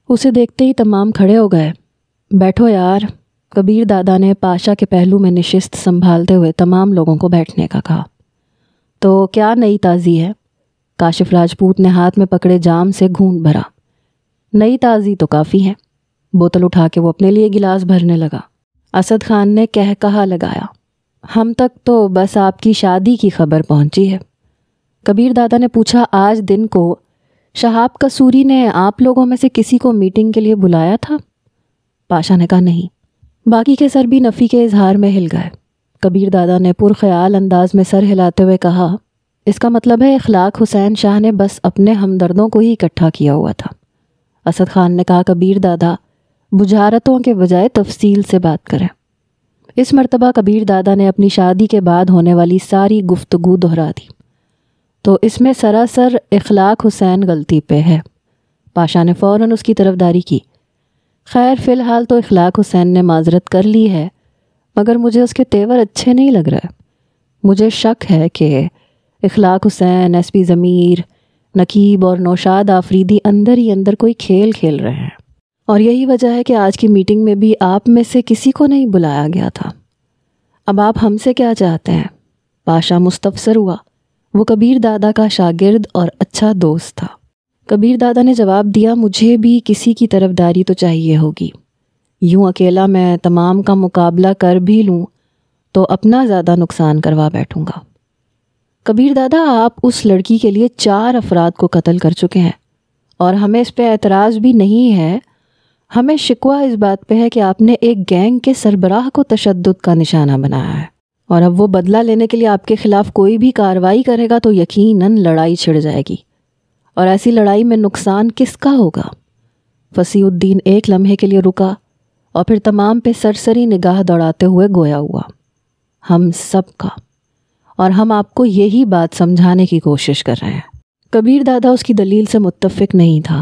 اسے دیکھتے ہی تمام کھڑے ہو گئے۔ بیٹھو یار، کبیر دادا نے پاشا کے پہلو میں نشست سنبھالتے ہوئے تمام لوگوں کو بیٹھنے کا کہا۔ تو کیا نئی تازی ہے؟ کاشف راجپوت نے ہاتھ میں پکڑے جام سے گھونٹ بھرا۔ نئی تازی تو کافی ہے۔ بوتل اٹھا کے وہ اپنے لیے گلاس بھرنے لگا۔ اسد خان نے کہا لگایا، ہم تک تو بس آپ کی شادی کی خبر پہنچی ہے۔ کبیر دادا نے پوچھا، آج دن کو شہاب قصوری نے آپ لوگوں میں سے کسی کو میٹنگ کے لیے بلایا تھا؟ پاشا نے کہا نہیں۔ باقی کے سر بھی نفی کے اظہار میں ہل گئے۔ کبیر دادا نے پرخیال انداز میں سر ہلاتے ہوئے کہا، اس کا مطلب ہے اخلاق حسین شاہ نے بس اپنے ہمدردوں کو ہی اکٹھا کیا ہوا تھا۔ اسد خان نے کہا، کبیر دادا بجھارتوں کے بجائے تفصیل سے بات کریں۔ اس مرتبہ کبیر دادا نے اپنی شادی کے بعد ہونے والی ساری گفتگو دہرا دی۔ تو اس میں سراسر اخلاق حسین غلطی پہ ہے۔ پاشا نے فوراً اس کی طرفداری کی۔ خیر فی الحال تو اخلاق حسین نے معذرت کر لی ہے، مگر مجھے اس کے تیور اچھے نہیں لگ رہے۔ مجھے شک ہے کہ اخلاق حسین، ایس پی ضمیر، نقیب اور نوشاد آفریدی اندر ہی اندر کوئی کھیل کھیل رہے ہیں، اور یہی وجہ ہے کہ آج کی میٹنگ میں بھی آپ میں سے کسی کو نہیں بلایا گیا تھا۔ اب آپ ہم سے کیا چاہتے ہیں؟ پاشا مستفسر ہوا۔ وہ کبیر دادا کا شاگرد اور اچھا دوست تھا۔ کبیر دادا نے جواب دیا، مجھے بھی کسی کی طرفداری تو چاہیے ہوگی۔ یوں اکیلا میں تمام کا مقابلہ کر بھی لوں تو اپنا زیادہ نقصان کروا بیٹھوں گا۔ کبیر دادا، آپ اس لڑکی کے لیے 4 افراد کو قتل کر چکے ہیں، اور ہمیں اس پہ اعتراض بھی نہیں ہے۔ ہمیں شکوہ اس بات پہ ہے کہ آپ نے ایک گینگ کے سربراہ کو تشدد کا نشانہ بنایا ہے، اور اب وہ بدلہ لینے کے لیے آپ کے خلاف کوئی بھی کارروائی کرے گا تو یقیناً لڑائی چھڑ جائے گی، اور ایسی لڑائی میں نقصان کس کا ہوگا؟ فصیح الدین ایک لمحے کے لیے رکا اور پھر تمام پہ سرسری نگاہ دوڑاتے ہوئے گویا ہوا، ہم سب کا، اور ہم آپ کو یہی بات سمجھانے کی کوشش کر رہے ہیں۔ کبیر دادا اس کی دلیل سے متفق نہیں تھا،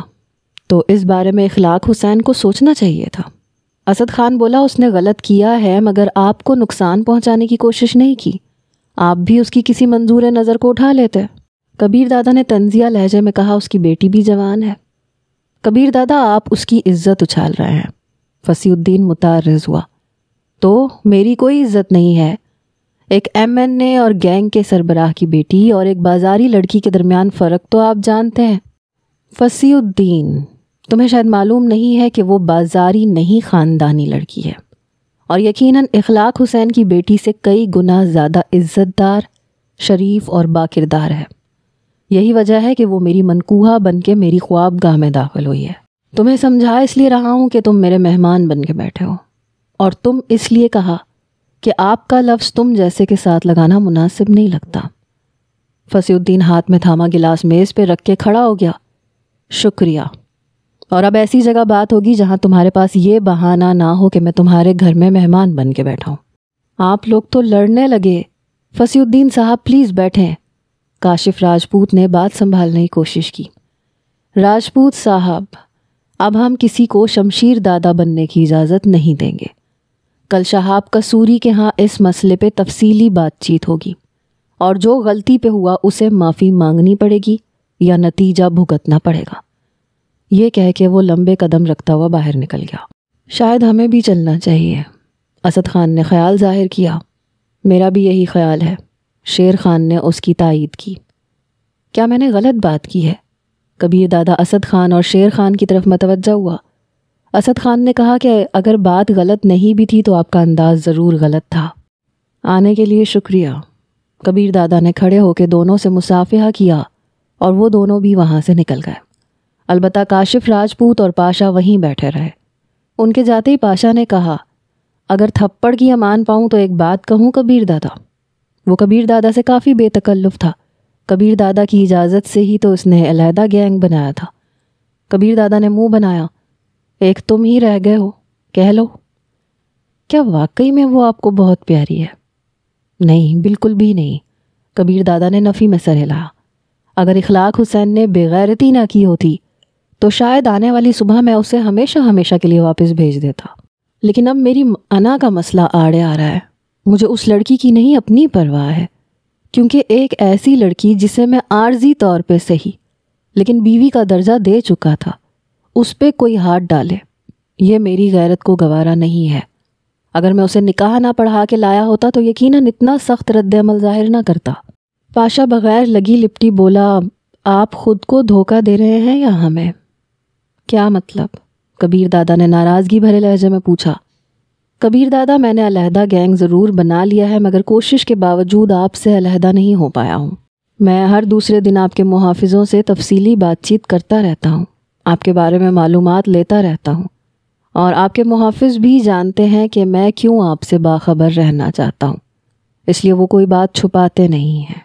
تو اس بارے میں اخلاق حسین کو سوچنا چاہیے تھا۔ اسد خان بولا، اس نے غلط کیا ہے، مگر آپ کو نقصان پہنچانے کی کوشش نہیں کی۔ آپ بھی اس کی کسی منظور نظر کو اٹھا لیتے۔ کبیر دادا نے طنزیہ لہجے میں کہا، اس کی بیٹی بھی جوان ہے۔ کبیر دادا، آپ اس کی عزت اچھال رہے ہیں۔ فصیح الدین متعرض ہوا، تو میری کوئی عزت نہیں ہے؟ ایک MNA اور گینگ کے سربراہ کی بیٹی اور ایک بازاری لڑکی کے درمیان فرق تو آپ جانتے ہیں۔ فصیح الدین، تمہیں شاید معلوم نہیں ہے کہ وہ بازاری نہیں، خاندانی لڑکی ہے، اور یقیناً اخلاق حسین کی بیٹی سے کئی گنا زیادہ عزت دار، شریف اور باکردار ہے۔ یہی وجہ ہے کہ وہ میری منکوہہ بن کے میری خوابگاہ میں داخل ہوئی ہے۔ تمہیں سمجھا اس لیے رہا ہوں کہ تم میرے مہمان بن کے بیٹھے ہو، اور تم اس لیے کہا کہ آپ کا لفظ تم جیسے کے ساتھ لگانا مناسب نہیں لگتا۔ فصیح الدین ہاتھ میں تھاما گلاس میز پہ رکھ کے کھڑا ہو گیا۔ شکریہ، اور اب ایسی جگہ بات ہوگی جہاں تمہارے پاس یہ بہانہ نہ ہو کہ میں تمہارے گھر میں مہمان بن کے بیٹھا ہوں۔ آپ لوگ تو لڑنے لگے۔ فصیح الدین صاحب پلیز بیٹھیں۔ کاشف راجپوت نے بات سنبھالنے کی کوشش کی۔ راجپوت صاحب، اب ہم کسی کو شمشیر دادا بننے کی اجازت نہیں دیں گے۔ کل شہاب قصوری کے ہاں اس مسئلے پہ تفصیلی بات چیت ہوگی، اور جو غلطی پہ ہوا اسے معافی مانگنی پڑے گی یا نتیجہ بھگتنا پڑے گا۔ یہ کہہ کے وہ لمبے قدم رکھتا ہوا باہر نکل گیا۔ شاید ہمیں بھی چلنا چاہیے، اسد خان نے خیال ظاہر کیا۔ میرا بھی یہی خیال ہے، شیر خان نے اس کی تائید کی۔ کیا میں نے غلط بات کی ہے؟ کبیر دادا اسد خان اور شیر خان کی طرف متوجہ ہوا۔ اسد خان نے کہا کہ اگر بات غلط نہیں بھی تھی تو آپ کا انداز ضرور غلط تھا۔ آنے کے لیے شکریہ۔ کبیر دادا نے کھڑے ہو کے دونوں سے مصافحہ کیا اور وہ دونوں بھی وہاں سے نکل گئے۔ البتہ کاشف راجپوت اور پاشا وہیں بیٹھے رہے۔ ان کے جاتے ہی پاشا نے کہا، اگر تھپڑ کی امان پاؤں تو ایک بات کہوں کبیر دادا۔ وہ کبیر دادا سے کافی بے تکلف تھا۔ کبیر دادا کی اجازت سے ہی تو اس نے علیحدہ گینگ بنایا تھا۔ کبیر دادا نے منہ بنایا، ایک تم ہی رہ گئے ہو، کہہ لو۔ کیا واقعی میں وہ آپ کو بہت پیاری ہے؟ نہیں، بالکل بھی نہیں۔ کبیر دادا نے نفی میں سر ہلایا۔ اگر اخلاق حسین نے بے غیرتی نہ کی ہوتی تو شاید آنے والی صبح میں اسے ہمیشہ ہمیشہ کے لیے واپس بھیج دیتا، لیکن اب میری انا کا مسئلہ آڑے آ رہا ہے۔ مجھے اس لڑکی کی نہیں اپنی پرواہ ہے، کیونکہ ایک ایسی لڑکی جسے میں عارضی طور پہ صحیح لیکن بیوی کا درجہ دے چکا تھا، اس پہ کوئی ہاتھ ڈالے، یہ میری غیرت کو گوارا نہیں ہے۔ اگر میں اسے نکاح نہ پڑھا کے لایا ہوتا تو یقیناً اتنا سخت رد عمل ظاہر نہ کرتا۔ پاشا بغیر لگی لپٹی بولا، آپ خود کو دھوکہ دے رہے ہیں یا ہمیں؟ کیا مطلب؟ کبیر دادا نے ناراضگی بھرے لہجے میں پوچھا۔ کبیر دادا، میں نے علیحدہ گینگ ضرور بنا لیا ہے، مگر کوشش کے باوجود آپ سے علیحدہ نہیں ہو پایا ہوں۔ میں ہر دوسرے دن آپ کے محافظوں سے تفصیلی بات چیت کرتا رہتا ہوں، آپ کے بارے میں معلومات لیتا رہتا ہوں، اور آپ کے محافظ بھی جانتے ہیں کہ میں کیوں آپ سے باخبر رہنا چاہتا ہوں، اس لیے وہ کوئی بات چھپاتے نہیں ہیں۔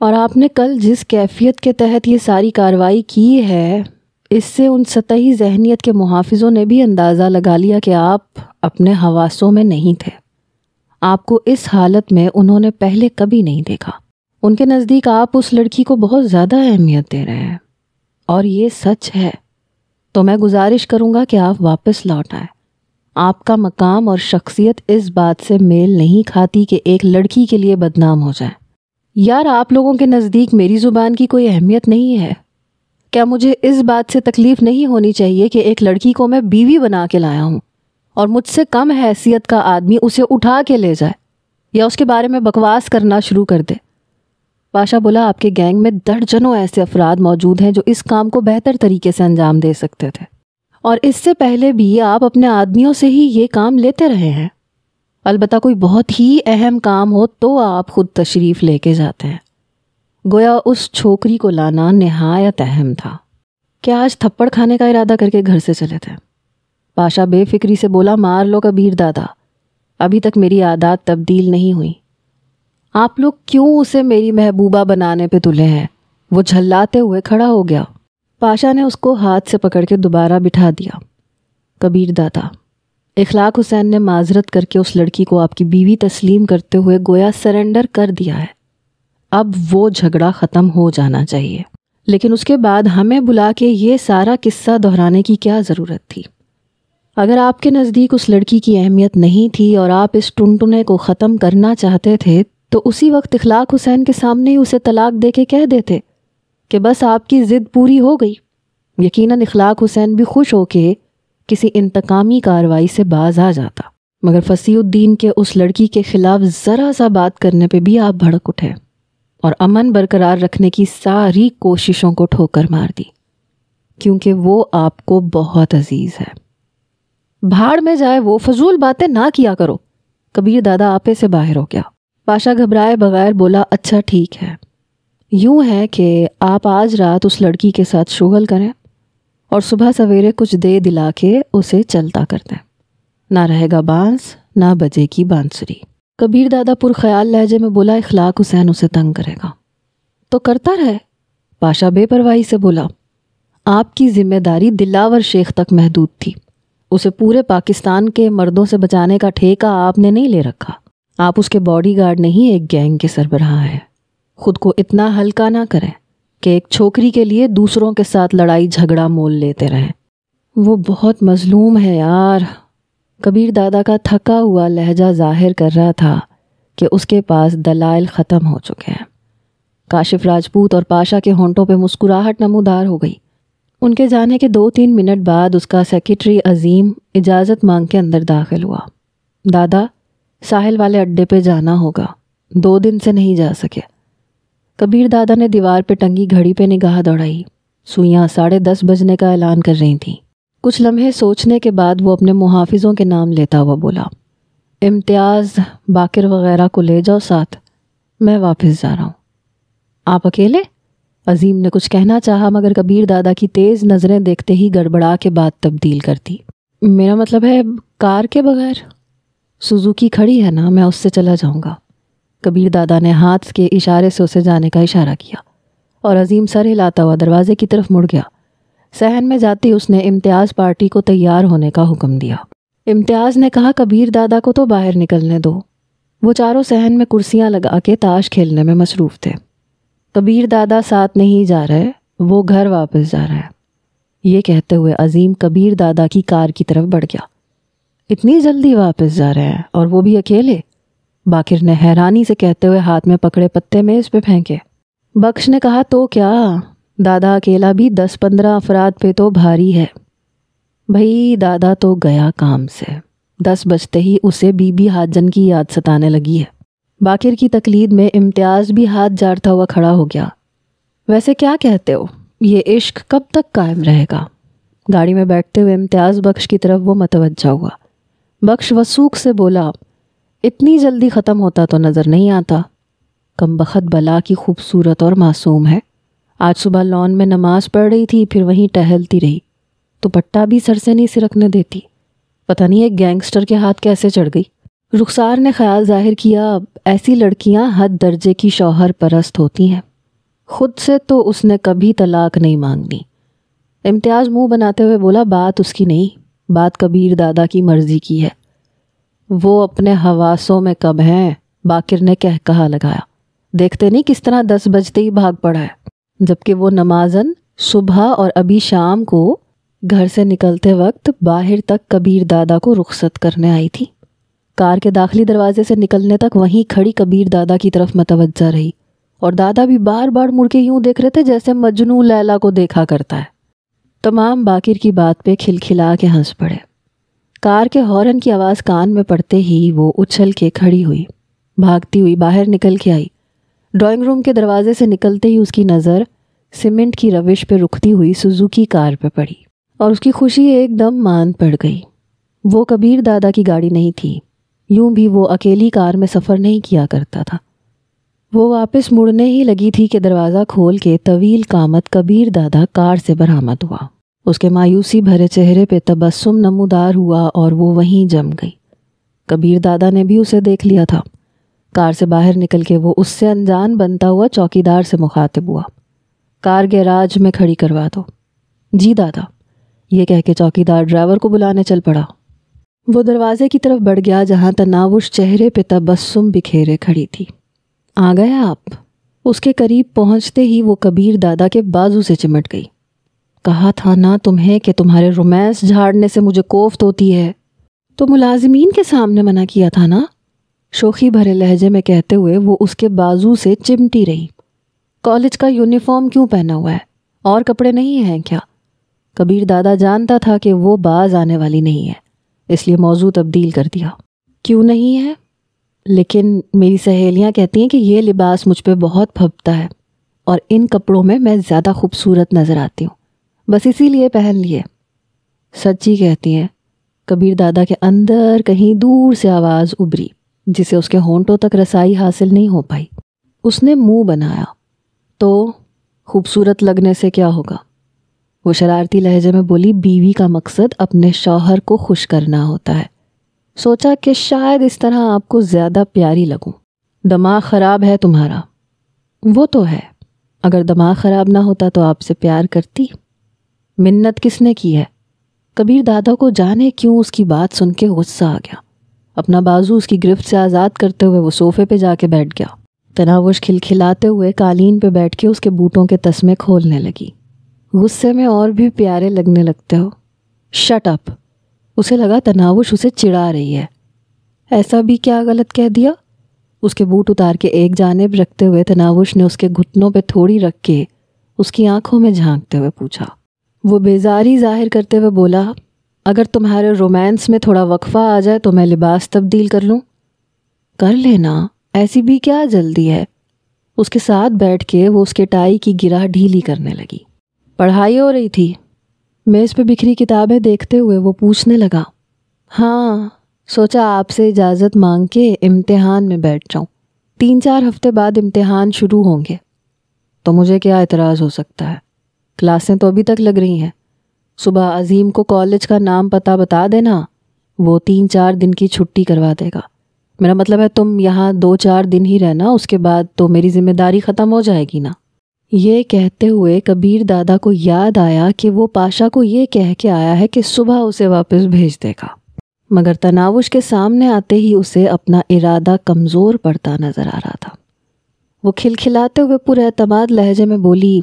اور آپ نے کل جس کیفیت کے تحت یہ ساری کارروائی کی ہے، اس سے ان سطحی ذہنیت کے محافظوں نے بھی اندازہ لگا لیا کہ آپ اپنے حواسوں میں نہیں تھے۔ آپ کو اس حالت میں انہوں نے پہلے کبھی نہیں دیکھا۔ ان کے نزدیک آپ اس لڑکی کو بہت زیادہ اہمیت دے رہے ہیں، اور یہ سچ ہے۔ تو میں گزارش کروں گا کہ آپ واپس لوٹ آئیں۔ آپ کا مقام اور شخصیت اس بات سے میل نہیں کھاتی کہ ایک لڑکی کے لیے بدنام ہو جائے۔ یار، آپ لوگوں کے نزدیک میری زبان کی کوئی اہمیت نہیں ہے؟ کیا مجھے اس بات سے تکلیف نہیں ہونی چاہیے کہ ایک لڑکی کو میں بیوی بنا کے لایا ہوں اور مجھ سے کم حیثیت کا آدمی اسے اٹھا کے لے جائے یا اس کے بارے میں بکواس کرنا شروع کر دے؟ پاشا بولا، آپ کے گینگ میں درجنوں ایسے افراد موجود ہیں جو اس کام کو بہتر طریقے سے انجام دے سکتے تھے، اور اس سے پہلے بھی آپ اپنے آدمیوں سے ہی یہ کام لیتے رہے ہیں۔ البتہ کوئی بہت ہی اہم کام ہو تو آپ خود تشریف لے کے جاتے ہیں۔ گویا اس چھوکری کو لانا نہایت اہم تھا۔ کیا آج تھپڑ کھانے کا ارادہ کر کے گھر سے چلے تھے؟ پاشا بے فکری سے بولا، مار لو کبیر دادا، ابھی تک میری عادات تبدیل نہیں ہوئی۔ آپ لوگ کیوں اسے میری محبوبہ بنانے پہ تلے ہیں؟ وہ جھلاتے ہوئے کھڑا ہو گیا۔ پاشا نے اس کو ہاتھ سے پکڑ کے دوبارہ بٹھا دیا۔ کبیر دادا، اخلاق حسین نے معذرت کر کے اس لڑکی کو آپ کی بیوی تسلیم کرتے ہوئے گویا سرنڈر کر دیا ہے۔ اب وہ جھگڑا ختم ہو جانا چاہیے، لیکن اس کے بعد ہمیں بلا کے یہ سارا قصہ دہرانے کی کیا ضرورت تھی؟ اگر آپ کے نزدیک اس لڑکی کی اہمیت نہیں تھی اور آپ اس ٹنٹنے کو ختم کرنا چاہتے تھے تو اسی وقت اخلاق حسین کے سامنے ہی اسے طلاق دے کے کہہ دیتے کہ بس آپ کی ضد پوری ہو گئی۔ یقیناً اخلاق حسین بھی خوش ہو کے کسی انتقامی کارروائی سے باز آ جاتا، مگر فصیح الدین کے اس لڑکی کے خلاف ذرا سا بات کرنے پہ بھی آپ بھڑک اٹھے اور امن برقرار رکھنے کی ساری کوششوں کو ٹھوکر مار دی، کیونکہ وہ آپ کو بہت عزیز ہے۔ بھاڑ میں جائے، وہ فضول باتیں نہ کیا کرو۔ کبیر دادا آپے سے باہر ہو گیا۔ پاشا گھبرائے بغیر بولا، اچھا ٹھیک ہے، یوں ہے کہ آپ آج رات اس لڑکی کے ساتھ شغل کریں اور صبح سویرے کچھ دے دلا کے اسے چلتا کر دیں۔ نہ رہے گا بانس، نہ بجے کی بانسری۔ کبیر دادا پرخیال لہجے میں بولا، اخلاق حسین اسے تنگ کرے گا تو کرتا رہے۔ پاشا بے پرواہی سے بولا، آپ کی ذمہ داری دلاور شیخ تک محدود تھی، اسے پورے پاکستان کے مردوں سے بچانے کا ٹھیکہ آپ نے نہیں لے رکھا۔ آپ اس کے باڈی گارڈ نہیں، ایک گینگ کے سربراہ ہیں۔ خود کو اتنا ہلکا نہ کریں کہ ایک چھوکری کے لیے دوسروں کے ساتھ لڑائی جھگڑا مول لیتے رہیں۔ وہ بہت مظلوم ہے یار۔ کبیر دادا کا تھکا ہوا لہجہ ظاہر کر رہا تھا کہ اس کے پاس دلائل ختم ہو چکے ہیں۔ کاشف راجپوت اور پاشا کے ہونٹوں پہ مسکراہٹ نمودار ہو گئی۔ ان کے جانے کے 2-3 منٹ بعد اس کا سیکرٹری عظیم اجازت مانگ کے اندر داخل ہوا۔ دادا، ساحل والے اڈے پہ جانا ہوگا، 2 دن سے نہیں جا سکے۔ کبیر دادا نے دیوار پہ ٹنگی گھڑی پہ نگاہ دوڑائی۔ سوئیاں 10:30 بجنے کا اعلان کر رہی تھیں۔ کچھ لمحے سوچنے کے بعد وہ اپنے محافظوں کے نام لیتا ہوا بولا، امتیاز، باقر وغیرہ کو لے جاؤ ساتھ، میں واپس جا رہا ہوں۔ آپ اکیلے؟ عظیم نے کچھ کہنا چاہا مگر کبیر دادا کی تیز نظریں دیکھتے ہی گڑبڑا کے بات تبدیل کر دی۔ میرا مطلب ہے کار کے بغیر؟ سوزوکی کھڑی ہے نا، میں اس سے چلا جاؤں گا۔ کبیر دادا نے ہاتھ کے اشارے سے اسے جانے کا اشارہ کیا اور عظیم سر ہلاتا ہوا دروازے کی طرف مڑ گیا۔ صحن میں جاتی اس نے امتیاز پارٹی کو تیار ہونے کا حکم دیا۔ امتیاز نے کہا، کبیر دادا کو تو باہر نکلنے دو، وہ چاروں صحن میں کرسیاں لگا کے تاش کھیلنے میں مصروف تھے۔ کبیر دادا ساتھ نہیں جا رہے، وہ گھر واپس جا رہا ہے۔ یہ کہتے ہوئے عظیم کبیر دادا کی کار کی طرف بڑھ گیا۔ اتنی جلدی واپس جا رہے ہیں اور وہ بھی اکیلے؟ باقر نے حیرانی سے کہتے ہوئے ہاتھ میں پکڑے پتے میز پہ پھینکے۔ بخش نے کہا، تو کیا، دادا اکیلا بھی 10-15 افراد پہ تو بھاری ہے۔ بھئی دادا تو گیا کام سے، 10 بجتے ہی اسے بی بی حاجن کی یاد ستانے لگی ہے۔ باقر کی تقلید میں امتیاز بھی ہاتھ جاڑتا ہوا کھڑا ہو گیا۔ ویسے کیا کہتے ہو، یہ عشق کب تک قائم رہے گا؟ گاڑی میں بیٹھتے ہوئے امتیاز بخش کی طرف وہ متوجہ ہوا۔ بخش وثوق سے بولا، اتنی جلدی ختم ہوتا تو نظر نہیں آتا۔ کمبخت بلا کی خوبصورت اور معصوم ہے۔ آج صبح لان میں نماز پڑھ رہی تھی، پھر وہیں ٹہلتی رہی تو پٹا بھی سر سے نہیں سرکنے دیتی۔ پتہ نہیں ایک گینگسٹر کے ہاتھ کیسے چڑھ گئی۔ رخسار نے خیال ظاہر کیا، ایسی لڑکیاں حد درجے کی شوہر پرست ہوتی ہیں۔ خود سے تو اس نے کبھی طلاق نہیں مانگنی۔ امتیاز منہ بناتے ہوئے بولا، بات اس کی نہیں، بات کبیر دادا کی مرضی کی ہے۔ وہ اپنے حواسوں میں کب ہیں؟ باقر نے کہا لگایا۔ دیکھتے نہیں کس طرح 10 بجتے ہی بھاگ پڑا ہے، جبکہ وہ نمازن صبح اور ابھی شام کو گھر سے نکلتے وقت باہر تک کبیر دادا کو رخصت کرنے آئی تھی۔ کار کے داخلی دروازے سے نکلنے تک وہیں کھڑی کبیر دادا کی طرف متوجہ رہی، اور دادا بھی بار بار مڑ کے یوں دیکھ رہے تھے جیسے مجنوں لیلا کو دیکھا کرتا ہے۔ تمام باقر کی بات پہ کھلکھلا کے ہنس پڑے۔ کار کے ہارن کی آواز کان میں پڑتے ہی وہ اچھل کے کھڑی ہوئی، بھاگتی ہوئی باہر نکل کے آئی۔ ڈرائنگ روم کے دروازے سے نکلتے ہی اس کی نظر سیمنٹ کی روش پہ رکتی ہوئی سوزوکی کار پہ پڑی، اور اس کی خوشی ایک دم ماند پڑ گئی۔ وہ کبیر دادا کی گاڑی نہیں تھی، یوں بھی وہ اکیلی کار میں سفر نہیں کیا کرتا تھا۔ وہ واپس مڑنے ہی لگی تھی کہ دروازہ کھول کے طویل قامت کبیر دادا کار سے برآمد ہوا۔ اس کے مایوسی بھرے چہرے پہ تبسم نمودار ہوا اور وہ وہیں جم گئی۔ کبیر دادا نے بھی اسے دیکھ لیا تھا۔ کار سے باہر نکل کے وہ اس سے انجان بنتا ہوا چوکیدار سے مخاطب ہوا، کار گیراج میں کھڑی کروا دو۔ جی دادا، یہ کہہ کے چوکیدار ڈرائیور کو بلانے چل پڑا۔ وہ دروازے کی طرف بڑھ گیا جہاں تناوش چہرے پہ تبسم بکھیرے کھڑی تھی۔ آ گئے آپ؟ اس کے قریب پہنچتے ہی وہ کبیر دادا کے بازو سے چمٹ گئی۔ کہا تھا نا تمہیں کہ تمہارے رومانس جھاڑنے سے مجھے کوفت ہوتی ہے۔ تو ملازمین کے سامنے منع کیا تھا نا، شوخی بھرے لہجے میں کہتے ہوئے وہ اس کے بازو سے چمٹی رہی۔ کالج کا یونیفارم کیوں پہنا ہوا ہے؟ اور کپڑے نہیں ہیں کیا؟ کبیر دادا جانتا تھا کہ وہ باز آنے والی نہیں ہے، اس لیے موضوع تبدیل کر دیا۔ کیوں نہیں ہے؟ لیکن میری سہیلیاں کہتی ہیں کہ یہ لباس مجھ پہ بہت پھبتا ہے اور ان کپڑوں میں میں زیادہ خوبصورت نظر آتی ہوں، بس اسی لیے پہن لیے۔ سچی کہتی ہیں؟ کبیر دادا کے اندر کہیں دور سے آواز ابری جسے اس کے ہونٹوں تک رسائی حاصل نہیں ہو پائی۔ اس نے منہ بنایا، تو خوبصورت لگنے سے کیا ہوگا؟ وہ شرارتی لہجے میں بولی، بیوی کا مقصد اپنے شوہر کو خوش کرنا ہوتا ہے۔ سوچا کہ شاید اس طرح آپ کو زیادہ پیاری لگوں۔ دماغ خراب ہے تمہارا۔ وہ تو ہے، اگر دماغ خراب نہ ہوتا تو آپ سے پیار کرتی۔ منت کس نے کی ہے؟ کبیر دادا کو جانے کیوں اس کی بات سن کے غصہ آ گیا۔ اپنا بازو اس کی گرفت سے آزاد کرتے ہوئے وہ صوفے پہ جا کے بیٹھ گیا۔ تناوش کھلکھلاتے ہوئے قالین پہ بیٹھ کے اس کے بوٹوں کے تسمے کھولنے لگی۔ غصے میں اور بھی پیارے لگنے لگتے ہو۔ Shut up. اسے لگا تناوش اسے چڑھا رہی ہے۔ ایسا بھی کیا غلط کہہ دیا؟ اس کے بوٹ اتار کے ایک جانب رکھتے ہوئے تناوش نے اس کے گھٹنوں پہ تھوڑی رکھ کے اس کی آنکھوں میں جھانکتے ہوئے پوچھا۔ وہ بیزاری ظاہر کرتے ہوئے بولا، اگر تمہارے رومانس میں تھوڑا وقفہ آ جائے تو میں لباس تبدیل کر لوں۔ کر لینا، ایسی بھی کیا جلدی ہے؟ اس کے ساتھ بیٹھ کے وہ اس کے ٹائی کی گرہ ڈھیلی کرنے لگی۔ پڑھائی ہو رہی تھی؟ میز پہ بکھری کتابیں دیکھتے ہوئے وہ پوچھنے لگا۔ ہاں، سوچا آپ سے اجازت مانگ کے امتحان میں بیٹھ جاؤں، 3-4 ہفتے بعد امتحان شروع ہوں گے۔ تو مجھے کیا اعتراض ہو سکتا ہے؟ کلاسیں تو ابھی تک لگ رہی ہیں۔ صبح عظیم کو کالج کا نام پتہ بتا دینا، وہ 3-4 دن کی چھٹی کروا دے گا۔ میرا مطلب ہے تم یہاں 2-4 دن ہی رہنا، اس کے بعد تو میری ذمہ داری ختم ہو جائے گی نا۔ یہ کہتے ہوئے کبیر دادا کو یاد آیا کہ وہ پاشا کو یہ کہہ کے آیا ہے کہ صبح اسے واپس بھیج دے گا، مگر تناوش کے سامنے آتے ہی اسے اپنا ارادہ کمزور پڑتا نظر آ رہا تھا۔ وہ کھلکھلاتے ہوئے پورے اعتماد لہجے میں بولی،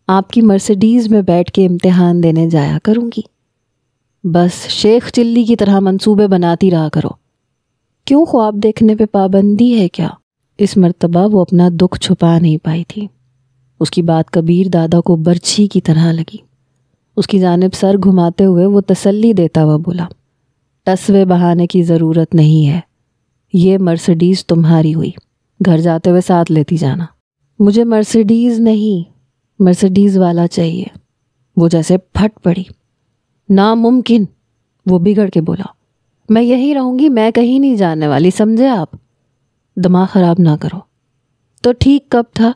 آپ کی مرسیڈیز میں بیٹھ کے امتحان دینے جایا کروں گی، بس شیخ چلی کی طرح منصوبے بناتی رہا کرو۔ کیوں، خواب دیکھنے پہ پابندی ہے کیا؟ اس مرتبہ وہ اپنا دکھ چھپا نہیں پائی تھی۔ اس کی بات کبیر دادا کو برچھی کی طرح لگی۔ اس کی جانب سر گھماتے ہوئے وہ تسلی دیتا ہوا بولا، ٹسوے بہانے کی ضرورت نہیں ہے، یہ مرسڈیز تمہاری ہوئی، گھر جاتے ہوئے ساتھ لیتی جانا۔ مجھے مرسڈیز نہیں، مرسڈیز والا چاہیے۔ وہ جیسے پھٹ پڑی۔ ناممکن، وہ بگڑ کے بولا، میں یہیں رہوں گی، میں کہیں نہیں جانے والی، سمجھے آپ؟ دماغ خراب نہ کرو۔ تو ٹھیک کب تھا؟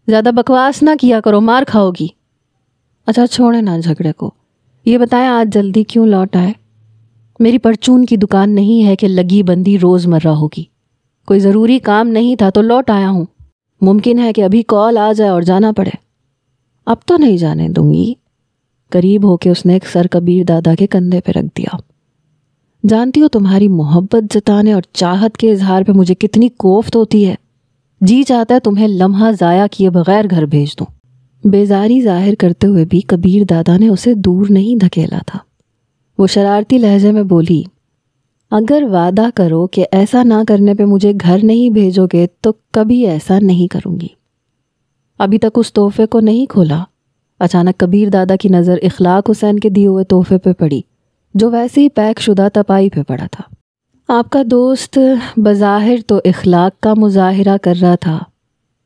زیادہ بکواس نہ کیا کرو، مار کھاؤ گی۔ اچھا چھوڑے نا جھگڑے کو، یہ بتائیں آج جلدی کیوں لوٹ آئے؟ میری پرچون کی دکان نہیں ہے کہ لگی بندی روز مرہ ہوگی، کوئی ضروری کام نہیں تھا تو لوٹ آیا ہوں، ممکن ہے کہ ابھی کال آ جائے اور جانا پڑے۔ اب تو نہیں جانے دوں گی۔ قریب ہو کے اس نے ایک سر کبیر دادا کے کندھے پہ رکھ دیا۔ جانتی ہو تمہاری محبت جتانے اور چاہت کے اظہار پہ مجھے کتنی کوفت ہوتی ہے، جی چاہتا ہے تمہیں لمحہ ضائع کیے بغیر گھر بھیج دوں۔ بیزاری ظاہر کرتے ہوئے بھی کبیر دادا نے اسے دور نہیں دھکیلا تھا۔ وہ شرارتی لہجے میں بولی، اگر وعدہ کرو کہ ایسا نہ کرنے پہ مجھے گھر نہیں بھیجو گے تو کبھی ایسا نہیں کروں گی۔ ابھی تک اس تحفے کو نہیں کھولا۔ اچانک کبیر دادا کی نظر اخلاق حسین کے دیے ہوئے تحفے پہ پڑی، جو ویسے ہی پیک شدہ تپائی پہ پڑا تھا۔ آپ کا دوست بظاہر تو اخلاق کا مظاہرہ کر رہا تھا،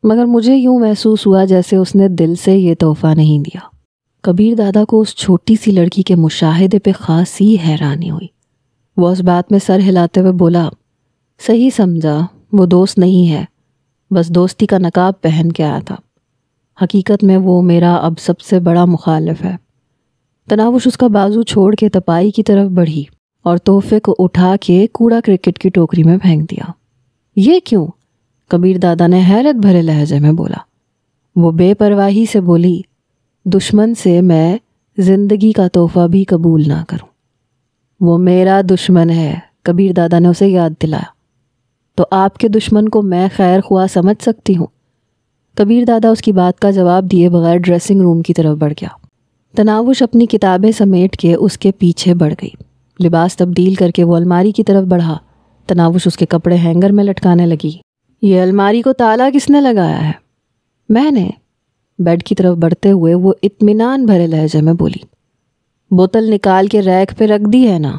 مگر مجھے یوں محسوس ہوا جیسے اس نے دل سے یہ تحفہ نہیں دیا۔ کبیر دادا کو اس چھوٹی سی لڑکی کے مشاہدے پہ خاصی حیرانی ہوئی۔ وہ اس بات میں سر ہلاتے ہوئے بولا، صحیح سمجھا، وہ دوست نہیں ہے، بس دوستی کا نقاب پہن کے آیا تھا۔ حقیقت میں وہ میرا اب سب سے بڑا مخالف ہے۔ تناوش اس کا بازو چھوڑ کے تپائی کی طرف بڑھی اور تحفے کو اٹھا کے کوڑا کرکٹ کی ٹوکری میں پھینک دیا۔ یہ کیوں؟ کبیر دادا نے حیرت بھرے لہجے میں بولا۔ وہ بے پرواہی سے بولی، دشمن سے میں زندگی کا تحفہ بھی قبول نہ کروں۔ وہ میرا دشمن ہے، کبیر دادا نے اسے یاد دلایا۔ تو آپ کے دشمن کو میں خیر خواہ سمجھ سکتی ہوں۔ کبیر دادا اس کی بات کا جواب دیے بغیر ڈریسنگ روم کی طرف بڑھ گیا۔ تناوش اپنی کتابیں سمیٹ کے اس کے پیچھے بڑھ گئی۔ لباس تبدیل کر کے وہ الماری کی طرف بڑھا۔ تناوش اس کے کپڑے ہینگر میں لٹکانے لگی۔ یہ الماری کو تالا کس نے لگایا ہے؟ میں نے۔ بیڈ کی طرف بڑھتے ہوئے وہ اطمینان بھرے لہجے میں بولی، بوتل نکال کے ریک پہ رکھ دی ہے نا؟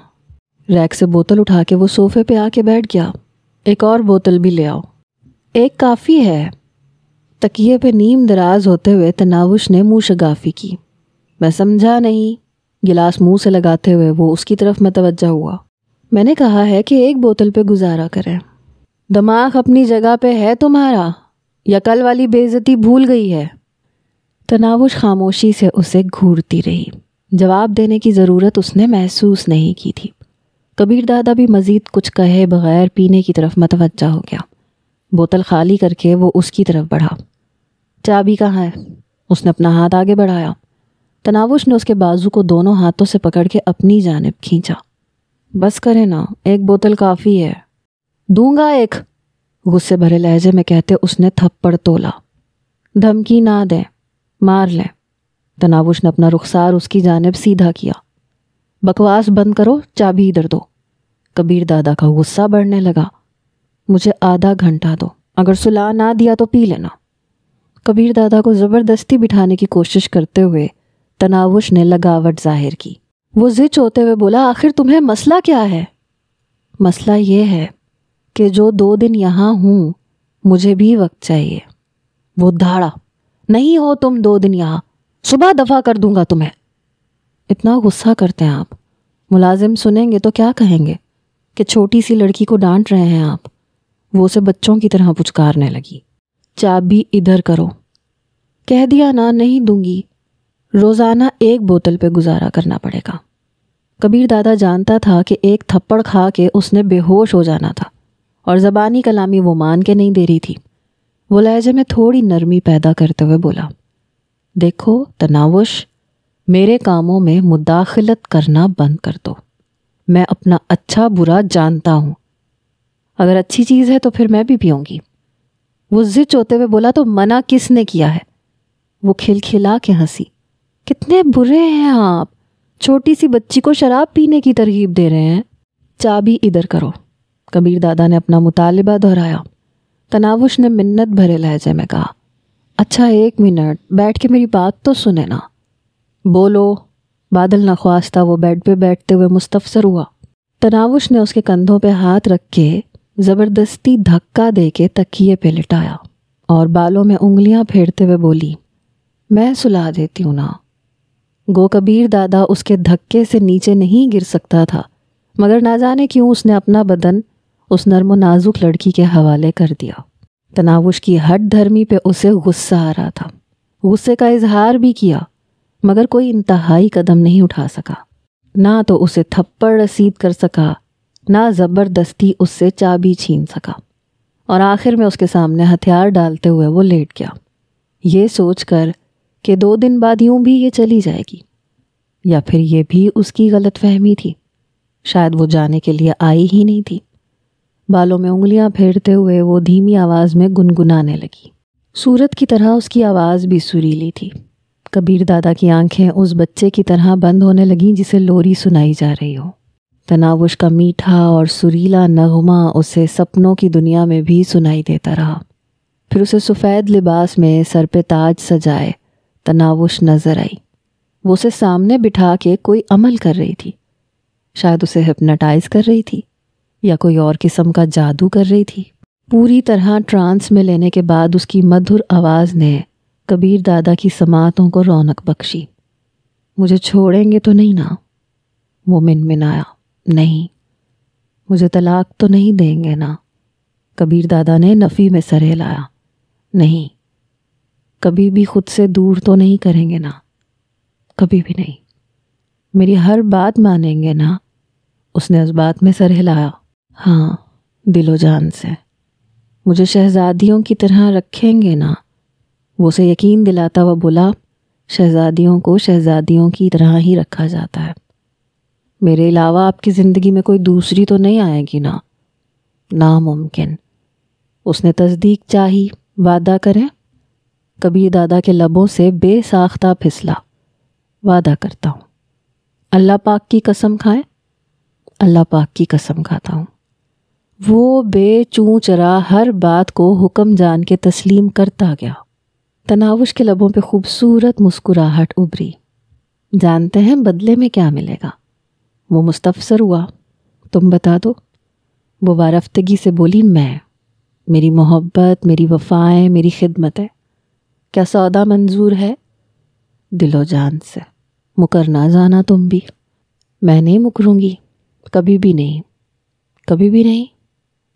ریک سے بوتل اٹھا کے وہ صوفے پہ آ کے بیٹھ گیا۔ ایک اور بوتل بھی لے آؤ۔ ایک کافی ہے۔ تکیے پہ نیم دراز ہوتے ہوئے تناوش نے منہ شگافی کی۔ میں سمجھا نہیں۔ گلاس منہ سے لگاتے ہوئے وہ اس کی طرف متوجہ ہوا۔ میں نے کہا ہے کہ ایک بوتل پہ گزارا کریں۔ دماغ اپنی جگہ پہ ہے تمہارا یا کل والی بے عزتی بھول گئی ہے؟ تناوش خاموشی سے اسے گھورتی رہی۔ جواب دینے کی ضرورت اس نے محسوس نہیں کی تھی۔ کبیر دادا بھی مزید کچھ کہے بغیر پینے کی طرف متوجہ ہو گیا۔ بوتل خالی کر کے وہ اس کی طرف بڑھا۔ چابی کہاں ہے؟ اس نے اپنا ہاتھ آگے بڑھایا۔ تناوش نے اس کے بازو کو دونوں ہاتھوں سے پکڑ کے اپنی جانب کھینچا۔ بس کرے نا، ایک بوتل کافی ہے۔ دوں گا ایک، غصے بھرے لہجے میں کہتے اس نے تھپڑ تولا۔ دھمکی نہ دیں، مار لیں۔ تناوش نے اپنا رخسار اس کی جانب سیدھا کیا۔ بکواس بند کرو، چابی ادھر دو۔ کبیر دادا کا غصہ بڑھنے لگا۔ مجھے آدھا گھنٹہ دو، اگر سلا نہ دیا تو پی لینا۔ کبیر دادا کو زبردستی بٹھانے کی کوشش کرتے ہوئے تناوش نے لگاوٹ ظاہر کی۔ وہ زچ ہوتے ہوئے بولا، آخر تمہیں مسئلہ کیا ہے؟ مسئلہ یہ ہے کہ جو 2 دن یہاں ہوں مجھے بھی وقت چاہیے۔ وہ دھاڑا، نہیں ہو تم 2 دن یہاں، صبح دفع کر دوں گا تمہیں۔ اتنا غصہ کرتے ہیں آپ، ملازم سنیں گے تو کیا کہیں گے کہ چھوٹی سی لڑکی کو ڈانٹ رہے ہیں آپ؟ وہ اسے بچوں کی طرح پچکارنے لگی۔ چابی ادھر کرو۔ کہہ دیا نا، نہیں دوں گی۔ روزانہ ایک بوتل پہ گزارا کرنا پڑے گا۔ کبیر دادا جانتا تھا کہ ایک تھپڑ کھا کے اس نے بے ہوش ہو جانا تھا، اور زبانی کلامی وہ مان کے نہیں دے رہی تھی۔ وہ لہجے میں تھوڑی نرمی پیدا کرتے ہوئے بولا، دیکھو تناوش، میرے کاموں میں مداخلت کرنا بند کر دو۔ میں اپنا اچھا برا جانتا ہوں۔ اگر اچھی چیز ہے تو پھر میں بھی پیوں گی۔ وہ زچ ہوتے ہوئے بولا، تو منع کس نے کیا ہے؟ وہ کھلکھلا کے ہنسی۔ کتنے برے ہیں آپ، چھوٹی سی بچی کو شراب پینے کی ترغیب دے رہے ہیں۔ چابی ادھر کرو۔ کبیر دادا نے اپنا مطالبہ دہرایا۔ تناوش نے منت بھرے لہجے میں کہا، اچھا 1 منٹ بیٹھ کے میری بات تو سنے نا۔ بولو۔ بادل نخواستہ وہ بیڈ پہ بیٹھتے ہوئے مستفسر ہوا۔ تناوش نے اس کے کندھوں پہ ہاتھ رکھ کے زبردستی دھکا دے کے تکیے پہ لٹایا اور بالوں میں انگلیاں پھیرتے ہوئے بولی، میں سلا دیتی ہوں نا۔ گو کبیر دادا اس کے دھکے سے نیچے نہیں گر سکتا تھا، مگر نہ جانے کیوں اس نے اپنا بدن اس نرم و نازک لڑکی کے حوالے کر دیا۔ تناوش کی ہٹ دھرمی پہ اسے غصہ آ رہا تھا، غصے کا اظہار بھی کیا، مگر کوئی انتہائی قدم نہیں اٹھا سکا۔ نہ تو اسے تھپڑ رسید کر سکا، نہ زبردستی اس سے چابی چھین سکا، اور آخر میں اس کے سامنے ہتھیار ڈالتے ہوئے وہ لیٹ گیا، یہ سوچ کر کہ 2 دن بعد یوں بھی یہ چلی جائے گی۔ یا پھر یہ بھی اس کی غلط فہمی تھی، شاید وہ جانے کے لیے آئی ہی نہیں تھی۔ بالوں میں انگلیاں پھیرتے ہوئے وہ دھیمی آواز میں گنگنانے لگی۔ سورت کی طرح اس کی آواز بھی سریلی تھی۔ کبیر دادا کی آنکھیں اس بچے کی طرح بند ہونے لگیں جسے لوری سنائی جا رہی ہو۔ تناوش کا میٹھا اور سریلا نغمہ اسے سپنوں کی دنیا میں بھی سنائی دیتا رہا۔ پھر اسے سفید لباس میں سر پہ تاج سجائے تناوش نظر آئی۔ وہ اسے سامنے بٹھا کے کوئی عمل کر رہی تھی، شاید اسے ہپناٹائز کر رہی تھی یا کوئی اور قسم کا جادو کر رہی تھی۔ پوری طرح ٹرانس میں لینے کے بعد اس کی مدھر آواز نے کبیر دادا کی سماعتوں کو رونق بخشی۔ مجھے چھوڑیں گے تو نہیں نا؟ وہ منمنایا۔ نہیں۔ مجھے طلاق تو نہیں دیں گے نا؟ کبیر دادا نے نفی میں سر ہلایا۔ نہیں۔ کبھی بھی خود سے دور تو نہیں کریں گے نا؟ کبھی بھی نہیں۔ میری ہر بات مانیں گے نا؟ اس نے اس بات میں سر ہلایا۔ ہاں، دل و جان سے۔ مجھے شہزادیوں کی طرح رکھیں گے نا؟ وہ اسے یقین دلاتا ہوا بولا، شہزادیوں کو شہزادیوں کی طرح ہی رکھا جاتا ہے۔ میرے علاوہ آپ کی زندگی میں کوئی دوسری تو نہیں آئے گی نا؟ ناممکن۔ اس نے تصدیق چاہی۔ وعدہ کریں؟ کبیر دادا کے لبوں سے بے ساختہ پھسلا۔ وعدہ کرتا ہوں۔ اللہ پاک کی قسم کھائیں؟ اللہ پاک کی قسم کھاتا ہوں۔ وہ بے چوں چرا ہر بات کو حکم جان کے تسلیم کرتا گیا۔ تناوش کے لبوں پہ خوبصورت مسکراہٹ ابھری۔ جانتے ہیں بدلے میں کیا ملے گا؟ وہ مستفسر ہوا۔ تم بتا دو۔ وہ وارفتگی سے بولی، میری محبت، میری وفائیں، میری خدمت ہے۔ کیا سودا منظور ہے؟ دل و جان سے۔ مکرنا جانا تم بھی۔ میں نہیں مکروں گی، کبھی بھی نہیں۔ کبھی بھی نہیں؟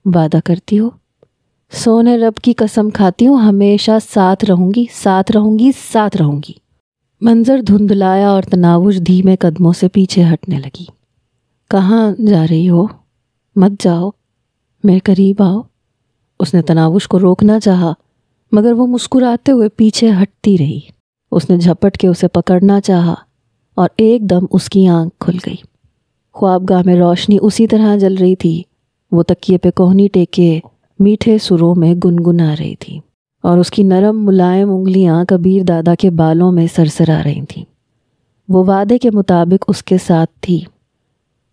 وعدہ کرتی ہو؟ سونے رب کی قسم کھاتی ہوں، ہمیشہ ساتھ رہوں گی، ساتھ رہوں گی، ساتھ رہوں گی۔ منظر دھندلایا اور تناوش دھیمے قدموں سے پیچھے ہٹنے لگی۔ کہاں جا رہی ہو؟ مت جاؤ، میرے قریب آؤ۔ اس نے تناوش کو روکنا چاہا، مگر وہ مسکراتے ہوئے پیچھے ہٹتی رہی۔ اس نے جھپٹ کے اسے پکڑنا چاہا اور ایک دم اس کی آنکھ کھل گئی۔ خوابگاہ میں روشنی اسی طرح جل رہی تھی۔ وہ تکیے پہ کوہنی ٹیکے میٹھے سروں میں گنگنا رہی تھی، اور اس کی نرم ملائم انگلیاں کبیر دادا کے بالوں میں سرسرا رہی تھیں۔ وہ وعدے کے مطابق اس کے ساتھ تھی۔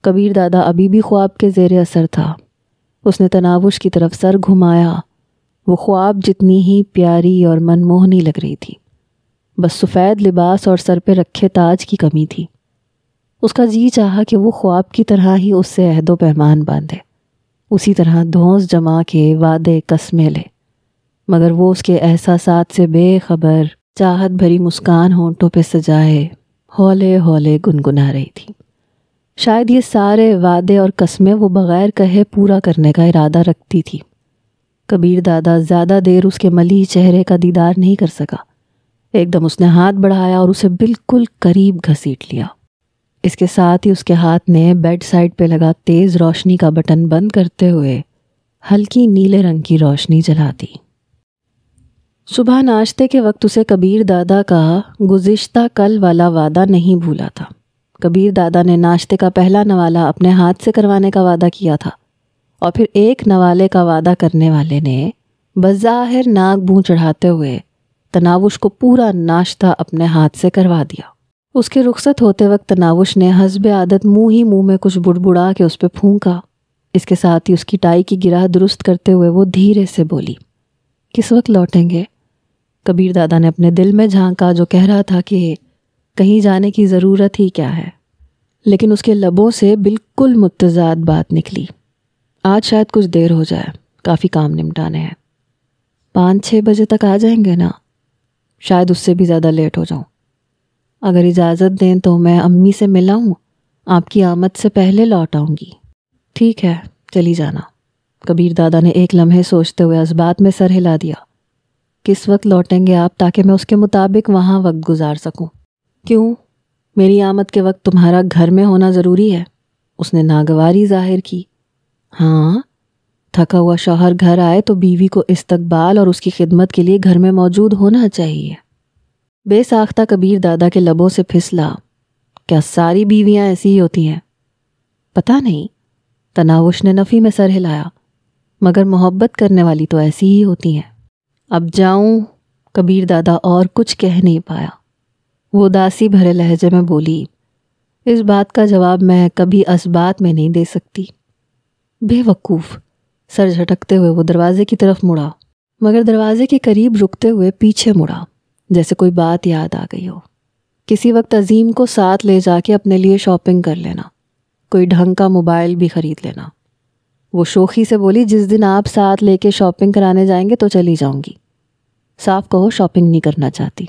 کبیر دادا ابھی بھی خواب کے زیر اثر تھا۔ اس نے تناوش کی طرف سر گھمایا۔ وہ خواب جتنی ہی پیاری اور منموہنی لگ رہی تھی، بس سفید لباس اور سر پہ رکھے تاج کی کمی تھی۔ اس کا جی چاہا کہ وہ خواب کی طرح ہی اس سے عہد و پیمان باندھے، اسی طرح دھونس جما کے وعدے قسمیں لے، مگر وہ اس کے احساسات سے بے خبر چاہت بھری مسکان ہونٹوں پہ سجائے ہولے ہولے گنگنا رہی تھی۔ شاید یہ سارے وعدے اور قسمیں وہ بغیر کہے پورا کرنے کا ارادہ رکھتی تھی۔ کبیر دادا زیادہ دیر اس کے ملیح چہرے کا دیدار نہیں کر سکا۔ ایک دم اس نے ہاتھ بڑھایا اور اسے بالکل قریب گھسیٹ لیا۔ اس کے ساتھ ہی اس کے ہاتھ نے بیڈ سائڈ پہ لگا تیز روشنی کا بٹن بند کرتے ہوئے ہلکی نیلے رنگ کی روشنی جلا دی۔ صبح ناشتے کے وقت اسے کبیر دادا کا گزشتہ کل والا وعدہ نہیں بھولا تھا۔ کبیر دادا نے ناشتے کا پہلا نوالہ اپنے ہاتھ سے کروانے کا وعدہ کیا تھا، اور پھر ایک نوالے کا وعدہ کرنے والے نے بظاہر ناک بوں چڑھاتے ہوئے تناوش کو پورا ناشتہ اپنے ہاتھ سے کروا دیا۔ اس کے رخصت ہوتے وقت تناوش نے حسب عادت منہ میں کچھ بڑبڑا کے اس پہ پھونکا۔ اس کے ساتھ ہی اس کی ٹائی کی گرہ درست کرتے ہوئے وہ دھیرے سے بولی، کس وقت لوٹیں گے؟ کبیر دادا نے اپنے دل میں جھانکا جو کہہ رہا تھا کہ کہیں جانے کی ضرورت ہی کیا ہے، لیکن اس کے لبوں سے بالکل متضاد بات نکلی۔ آج شاید کچھ دیر ہو جائے، کافی کام نمٹانے ہیں۔ 5-6 بجے تک آ جائیں گے نا؟ شاید اس سے بھی زیادہ لیٹ ہو جاؤں۔ اگر اجازت دیں تو میں امی سے ملاؤں، آپ کی آمد سے پہلے لوٹ آؤں گی۔ ٹھیک ہے، چلی جانا۔ کبیر دادا نے ایک لمحے سوچتے ہوئے اس بات میں سر ہلا دیا۔ کس وقت لوٹیں گے آپ تاکہ میں اس کے مطابق وہاں وقت گزار سکوں؟ کیوں؟ میری آمد کے وقت تمہارا گھر میں ہونا ضروری ہے؟ اس نے ناگواری ظاہر کی۔ ہاں، تھکا ہوا شوہر گھر آئے تو بیوی کو استقبال اور اس کی خدمت کے لیے گھر میں موجود ہونا چاہیے۔ بے ساختہ کبیر دادا کے لبوں سے پھسلا، کیا ساری بیویاں ایسی ہی ہوتی ہیں؟ پتہ نہیں، تناوش نے نفی میں سر ہلایا، مگر محبت کرنے والی تو ایسی ہی ہوتی ہیں۔ اب جاؤں؟ کبیر دادا اور کچھ کہہ نہیں پایا۔ وہ اداسی بھرے لہجے میں بولی، اس بات کا جواب میں کبھی اسبات میں نہیں دے سکتی۔ بے وقوف، سر جھٹکتے ہوئے وہ دروازے کی طرف مڑا، مگر دروازے کے قریب رکتے ہوئے پیچھے مڑا، جیسے کوئی بات یاد آ گئی ہو۔ کسی وقت عظیم کو ساتھ لے جا کے اپنے لیے شاپنگ کر لینا، کوئی ڈھنگ کا موبائل بھی خرید لینا۔ وہ شوخی سے بولی، جس دن آپ ساتھ لے کے شاپنگ کرانے جائیں گے تو چلی جاؤں گی۔ صاف کہو شاپنگ نہیں کرنا چاہتی۔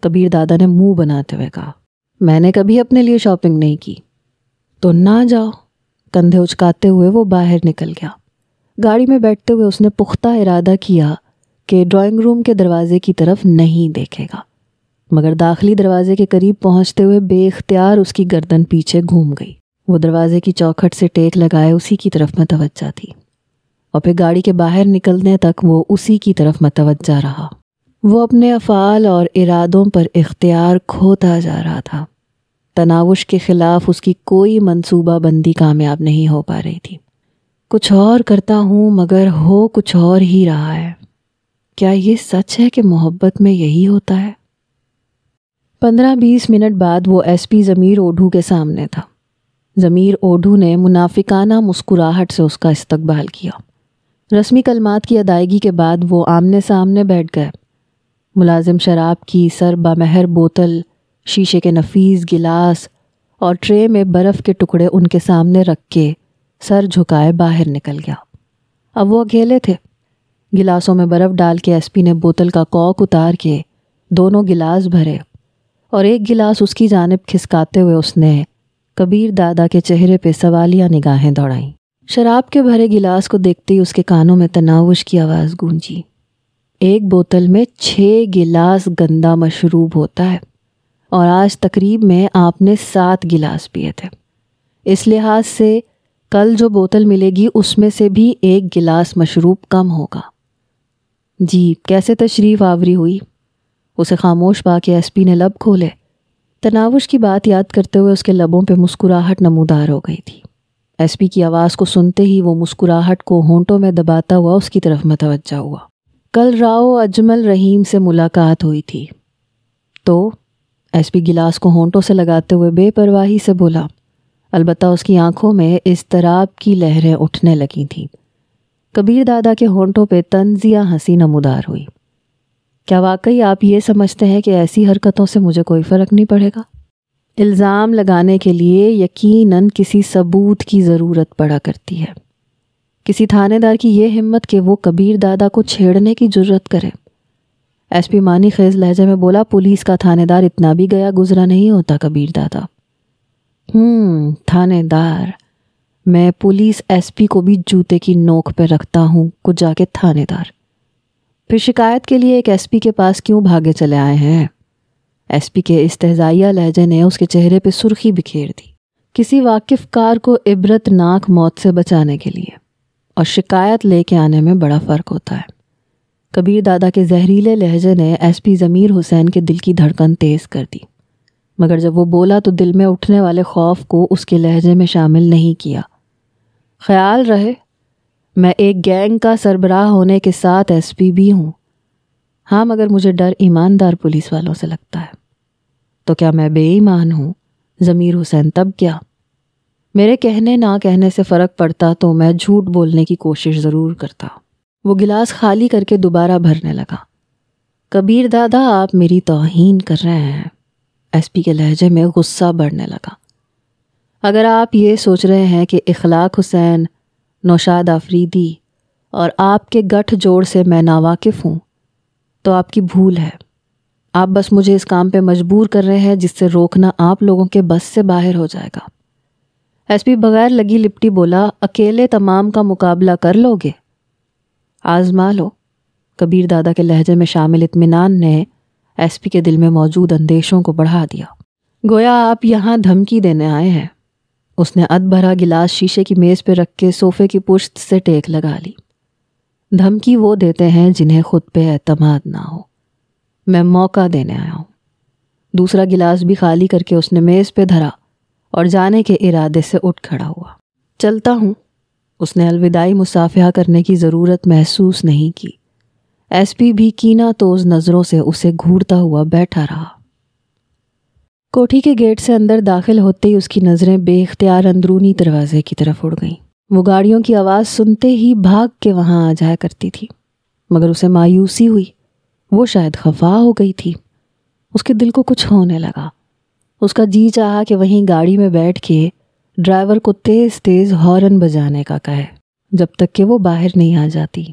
کبیر دادا نے منہ بناتے ہوئے کہا، میں نے کبھی اپنے لیے شاپنگ نہیں کی۔ تو نہ جاؤ۔ کندھے اچکاتے ہوئے وہ باہر نکل گیا۔ گاڑی میں بیٹھتے ہوئے اس نے پختہ ارادہ کیا کہ ڈرائنگ روم کے دروازے کی طرف نہیں دیکھے گا، مگر داخلی دروازے کے قریب پہنچتے ہوئے بے اختیار اس کی گردن پیچھے گھوم گئی۔ وہ دروازے کی چوکھٹ سے ٹیک لگائے اسی کی طرف متوجہ تھی، اور پھر گاڑی کے باہر نکلنے تک وہ اسی کی طرف متوجہ رہا۔ وہ اپنے افعال اور ارادوں پر اختیار کھوتا جا رہا تھا۔ تناوش کے خلاف اس کی کوئی منصوبہ بندی کامیاب نہیں ہو پا رہی تھی۔ کچھ اور کرتا ہوں مگر ہو کچھ اور ہی رہا ہے۔ کیا یہ سچ ہے کہ محبت میں یہی ہوتا ہے؟ 15-20 منٹ بعد وہ ایس پی ضمیر اوڈھو کے سامنے تھا۔ ضمیر اوڈھو نے منافقانہ مسکراہٹ سے اس کا استقبال کیا۔ رسمی کلمات کی ادائیگی کے بعد وہ آمنے سامنے بیٹھ گئے۔ ملازم شراب کی سر بمہر بوتل، شیشے کے نفیس گلاس اور ٹرے میں برف کے ٹکڑے ان کے سامنے رکھ کے سر جھکائے باہر نکل گیا۔ اب وہ اکیلے تھے۔ گلاسوں میں برف ڈال کے ایس پی نے بوتل کا کاک اتار کے دونوں گلاس بھرے، اور ایک گلاس اس کی جانب کھسکاتے ہوئے اس نے کبیر دادا کے چہرے پہ سوالیہ نگاہیں دوڑائیں۔ شراب کے بھرے گلاس کو دیکھتے ہی اس کے کانوں میں تناوش کی آواز گونجی۔ ایک بوتل میں 6 گلاس گندا مشروب ہوتا ہے، اور آج تقریب میں آپ نے 7 گلاس پیے تھے۔ اس لحاظ سے کل جو بوتل ملے گی اس میں سے بھی 1 گلاس مشروب کم ہوگا۔ جی، کیسے تشریف آوری ہوئی؟ اسے خاموش پا کے ایس پی نے لب کھولے۔ تناوش کی بات یاد کرتے ہوئے اس کے لبوں پہ مسکراہٹ نمودار ہو گئی تھی۔ ایس پی کی آواز کو سنتے ہی وہ مسکراہٹ کو ہونٹوں میں دباتا ہوا اس کی طرف متوجہ ہوا۔ کل راؤ اجمل رحیم سے ملاقات ہوئی تھی۔ تو ایس پی گلاس کو ہونٹوں سے لگاتے ہوئے بے پرواہی سے بولا، البتہ اس کی آنکھوں میں اضطراب کی لہریں اٹھنے لگی تھیں۔ کبیر دادا کے ہونٹوں پہ طنزیہ ہنسی نمودار ہوئی۔ کیا واقعی آپ یہ سمجھتے ہیں کہ ایسی حرکتوں سے مجھے کوئی فرق نہیں پڑے گا؟ الزام لگانے کے لیے یقیناً کسی ثبوت کی ضرورت پڑا کرتی ہے۔ کسی تھانے دار کی یہ ہمت کہ وہ کبیر دادا کو چھیڑنے کی جرت کرے۔ ایس پی مانی خیز لہجے میں بولا، پولیس کا تھانے دار اتنا بھی گیا گزرا نہیں ہوتا کبیر دادا۔ تھانے دار؟ میں پولیس ایس پی کو بھی جوتے کی نوک پہ رکھتا ہوں، کچھ جا کے تھانے دار۔ پھر شکایت کے لیے ایک ایس پی کے پاس کیوں بھاگے چلے آئے ہیں؟ ایس پی کے استہزائیہ لہجے نے اس کے چہرے پہ سرخی بکھیر دی۔ کسی واقف کار کو عبرت ناک موت سے بچانے کے لیے اور شکایت لے کے آنے میں بڑا فرق ہوتا ہے۔ کبیر دادا کے زہریلے لہجے نے ایس پی ضمیر حسین کے دل کی دھڑکن تیز کر دی، مگر جب وہ بولا تو دل میں اٹھنے والے خوف کو اس کے لہجے میں شامل نہیں کیا۔ خیال رہے، میں ایک گینگ کا سربراہ ہونے کے ساتھ ایس پی بھی ہوں۔ ہاں، مگر مجھے ڈر ایماندار پولیس والوں سے لگتا ہے۔ تو کیا میں بے ایمان ہوں؟ ضمیر حسین تب کیا؟ میرے کہنے نہ کہنے سے فرق پڑتا تو میں جھوٹ بولنے کی کوشش ضرور کرتا۔ وہ گلاس خالی کر کے دوبارہ بھرنے لگا۔ کبیر دادا، آپ میری توہین کر رہے ہیں۔ ایس پی کے لہجے میں غصہ بڑھنے لگا۔ اگر آپ یہ سوچ رہے ہیں کہ اخلاق حسین، نوشاد آفریدی اور آپ کے گٹھ جوڑ سے میں ناواقف ہوں تو آپ کی بھول ہے۔ آپ بس مجھے اس کام پہ مجبور کر رہے ہیں جس سے روکنا آپ لوگوں کے بس سے باہر ہو جائے گا۔ ایس پی بغیر لگی لپٹی بولا، اکیلے تمام کا مقابلہ کر لو گے؟ آزما لو۔ کبیر دادا کے لہجے میں شامل اطمینان نے ایس پی کے دل میں موجود اندیشوں کو بڑھا دیا۔ گویا آپ یہاں دھمکی دینے آئے ہیں۔ اس نے اد بھرا گلاس شیشے کی میز پہ رکھ کے صوفے کی پشت سے ٹیک لگا لی۔ دھمکی وہ دیتے ہیں جنہیں خود پہ اعتماد نہ ہو۔ میں موقع دینے آیا ہوں۔ دوسرا گلاس بھی خالی کر کے اس نے میز پہ دھرا اور جانے کے ارادے سے اٹھ کھڑا ہوا۔ چلتا ہوں۔ اس نے الوداعی مصافحہ کرنے کی ضرورت محسوس نہیں کی۔ ایس پی بھی کینہ توز نظروں سے اسے گھورتا ہوا بیٹھا رہا۔ کوٹھی کے گیٹ سے اندر داخل ہوتے ہی اس کی نظریں بے اختیار اندرونی دروازے کی طرف اڑ گئیں۔ وہ گاڑیوں کی آواز سنتے ہی بھاگ کے وہاں آ جایا کرتی تھی، مگر اسے مایوسی ہوئی۔ وہ شاید خفا ہو گئی تھی۔ اس کے دل کو کچھ ہونے لگا۔ اس کا جی چاہا کہ وہیں گاڑی میں بیٹھ کے ڈرائیور کو تیز تیز ہارن بجانے کا کہے جب تک کہ وہ باہر نہیں آ جاتی،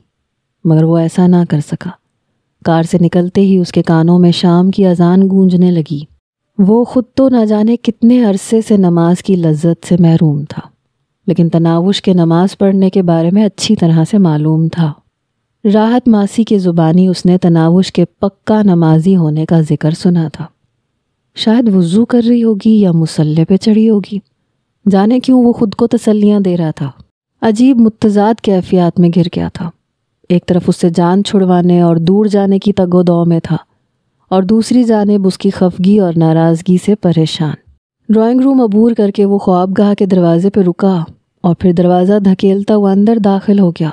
مگر وہ ایسا نہ کر سکا۔ کار سے نکلتے ہی اس کے کانوں میں شام کی اذان گونجنے لگی۔ وہ خود تو نہ جانے کتنے عرصے سے نماز کی لذت سے محروم تھا، لیکن تناوش کے نماز پڑھنے کے بارے میں اچھی طرح سے معلوم تھا۔ راحت ماسی کے زبانی اس نے تناوش کے پکا نمازی ہونے کا ذکر سنا تھا۔ شاید وضو کر رہی ہوگی یا مصلی پہ چڑھی ہوگی، جانے کیوں وہ خود کو تسلیاں دے رہا تھا۔ عجیب متضاد کیفیات میں گر گیا تھا۔ ایک طرف اس سے جان چھڑوانے اور دور جانے کی تگ و دو میں تھا، اور دوسری جانب اس کی خفگی اور ناراضگی سے پریشان۔ ڈرائنگ روم عبور کر کے وہ خوابگاہ کے دروازے پہ رکا اور پھر دروازہ دھکیلتا ہوا اندر داخل ہو گیا۔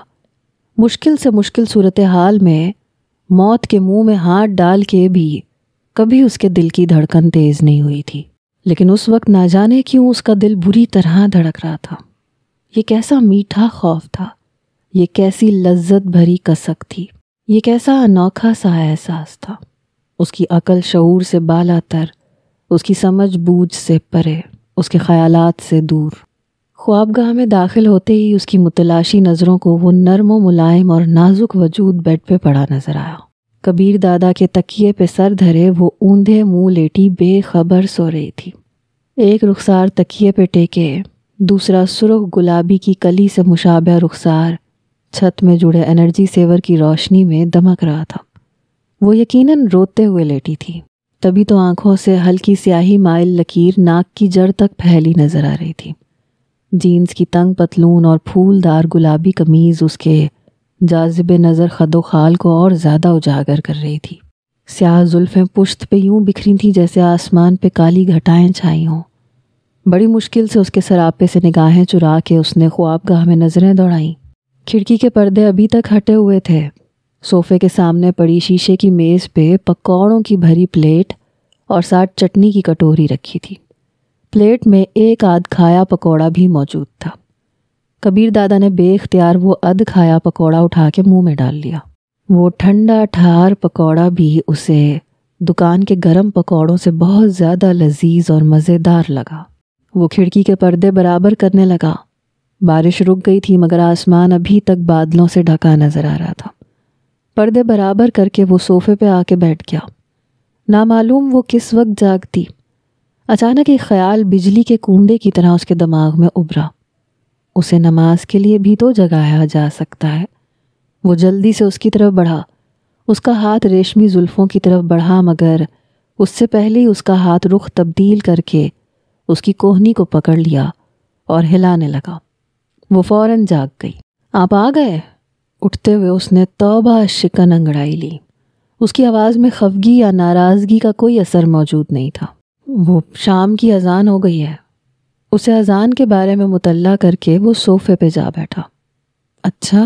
مشکل سے مشکل صورتحال میں موت کے منہ میں ہاتھ ڈال کے بھی کبھی اس کے دل کی دھڑکن تیز نہیں ہوئی تھی، لیکن اس وقت نہ جانے کیوں اس کا دل بری طرح دھڑک رہا تھا۔ یہ کیسا میٹھا خوف تھا، یہ کیسی لذت بھری کسک تھی، یہ کیسا انوکھا سا احساس تھا۔ اس کی عقل شعور سے بالا تر، اس کی سمجھ بوجھ سے پرے، اس کے خیالات سے دور۔ خوابگاہ میں داخل ہوتے ہی اس کی متلاشی نظروں کو وہ نرم و ملائم اور نازک وجود بیڈ پہ پڑا نظر آیا۔ کبیر دادا کے تکیے پہ سر دھرے وہ اوندھے منہ لیٹی بے خبر سو رہی تھی۔ ایک رخسار تکیے پہ ٹیکے، دوسرا سرخ گلابی کی کلی سے مشابہ رخسار چھت میں جڑے انرجی سیور کی روشنی میں دمک رہا تھا۔ وہ یقیناً روتے ہوئے لیٹی تھی، تبھی تو آنکھوں سے ہلکی سیاہی مائل لکیر ناک کی جڑ تک پھیلی نظر آ رہی تھی۔ جینز کی تنگ پتلون اور پھولدار گلابی قمیض اس کے جاذب نظر خد و خال کو اور زیادہ اجاگر کر رہی تھی۔ سیاہ زلفیں پشت پہ یوں بکھری تھیں جیسے آسمان پہ کالی گھٹائیں چھائی ہوں۔ بڑی مشکل سے اس کے سراپے سے نگاہیں چرا کے اس نے خوابگاہ میں نظریں دوڑائیں۔ کھڑکی کے پردے ابھی تک ہٹے ہوئے تھے۔ صوفے کے سامنے پڑی شیشے کی میز پہ پکوڑوں کی بھری پلیٹ اور ساتھ چٹنی کی کٹوری رکھی تھی۔ پلیٹ میں ایک آدھ کھایا پکوڑا بھی موجود تھا۔ کبیر دادا نے بے اختیار وہ ادھ کھایا پکوڑا اٹھا کے منہ میں ڈال لیا۔ وہ ٹھنڈا ٹھار پکوڑا بھی اسے دکان کے گرم پکوڑوں سے بہت زیادہ لذیذ اور مزیدار لگا۔ وہ کھڑکی کے پردے برابر کرنے لگا۔ بارش رک گئی تھی مگر آسمان ابھی تک بادلوں سے ڈھکا نظر آ رہا تھا۔ پردے برابر کر کے وہ صوفے پہ آ کے بیٹھ گیا۔ نامعلوم وہ کس وقت جاگتی، اچانک ایک خیال بجلی کے کونڈے کی طرح اس کے دماغ میں ابھرا۔ اسے نماز کے لیے بھی تو جگایا جا سکتا ہے۔ وہ جلدی سے اس کی طرف بڑھا۔ اس کا ہاتھ ریشمی زلفوں کی طرف بڑھا مگر اس سے پہلے ہی اس کا ہاتھ رخ تبدیل کر کے اس کی کوہنی کو پکڑ لیا اور ہلانے لگا۔ وہ فوراً جاگ گئی۔ آپ آ گئے؟ اٹھتے ہوئے اس نے توبہ شکن انگڑائی لی۔ اس کی آواز میں خفگی یا ناراضگی کا کوئی اثر موجود نہیں تھا۔ وہ شام کی اذان ہو گئی ہے۔ اسے اذان کے بارے میں مطلع کر کے وہ صوفے پہ جا بیٹھا۔ اچھا؟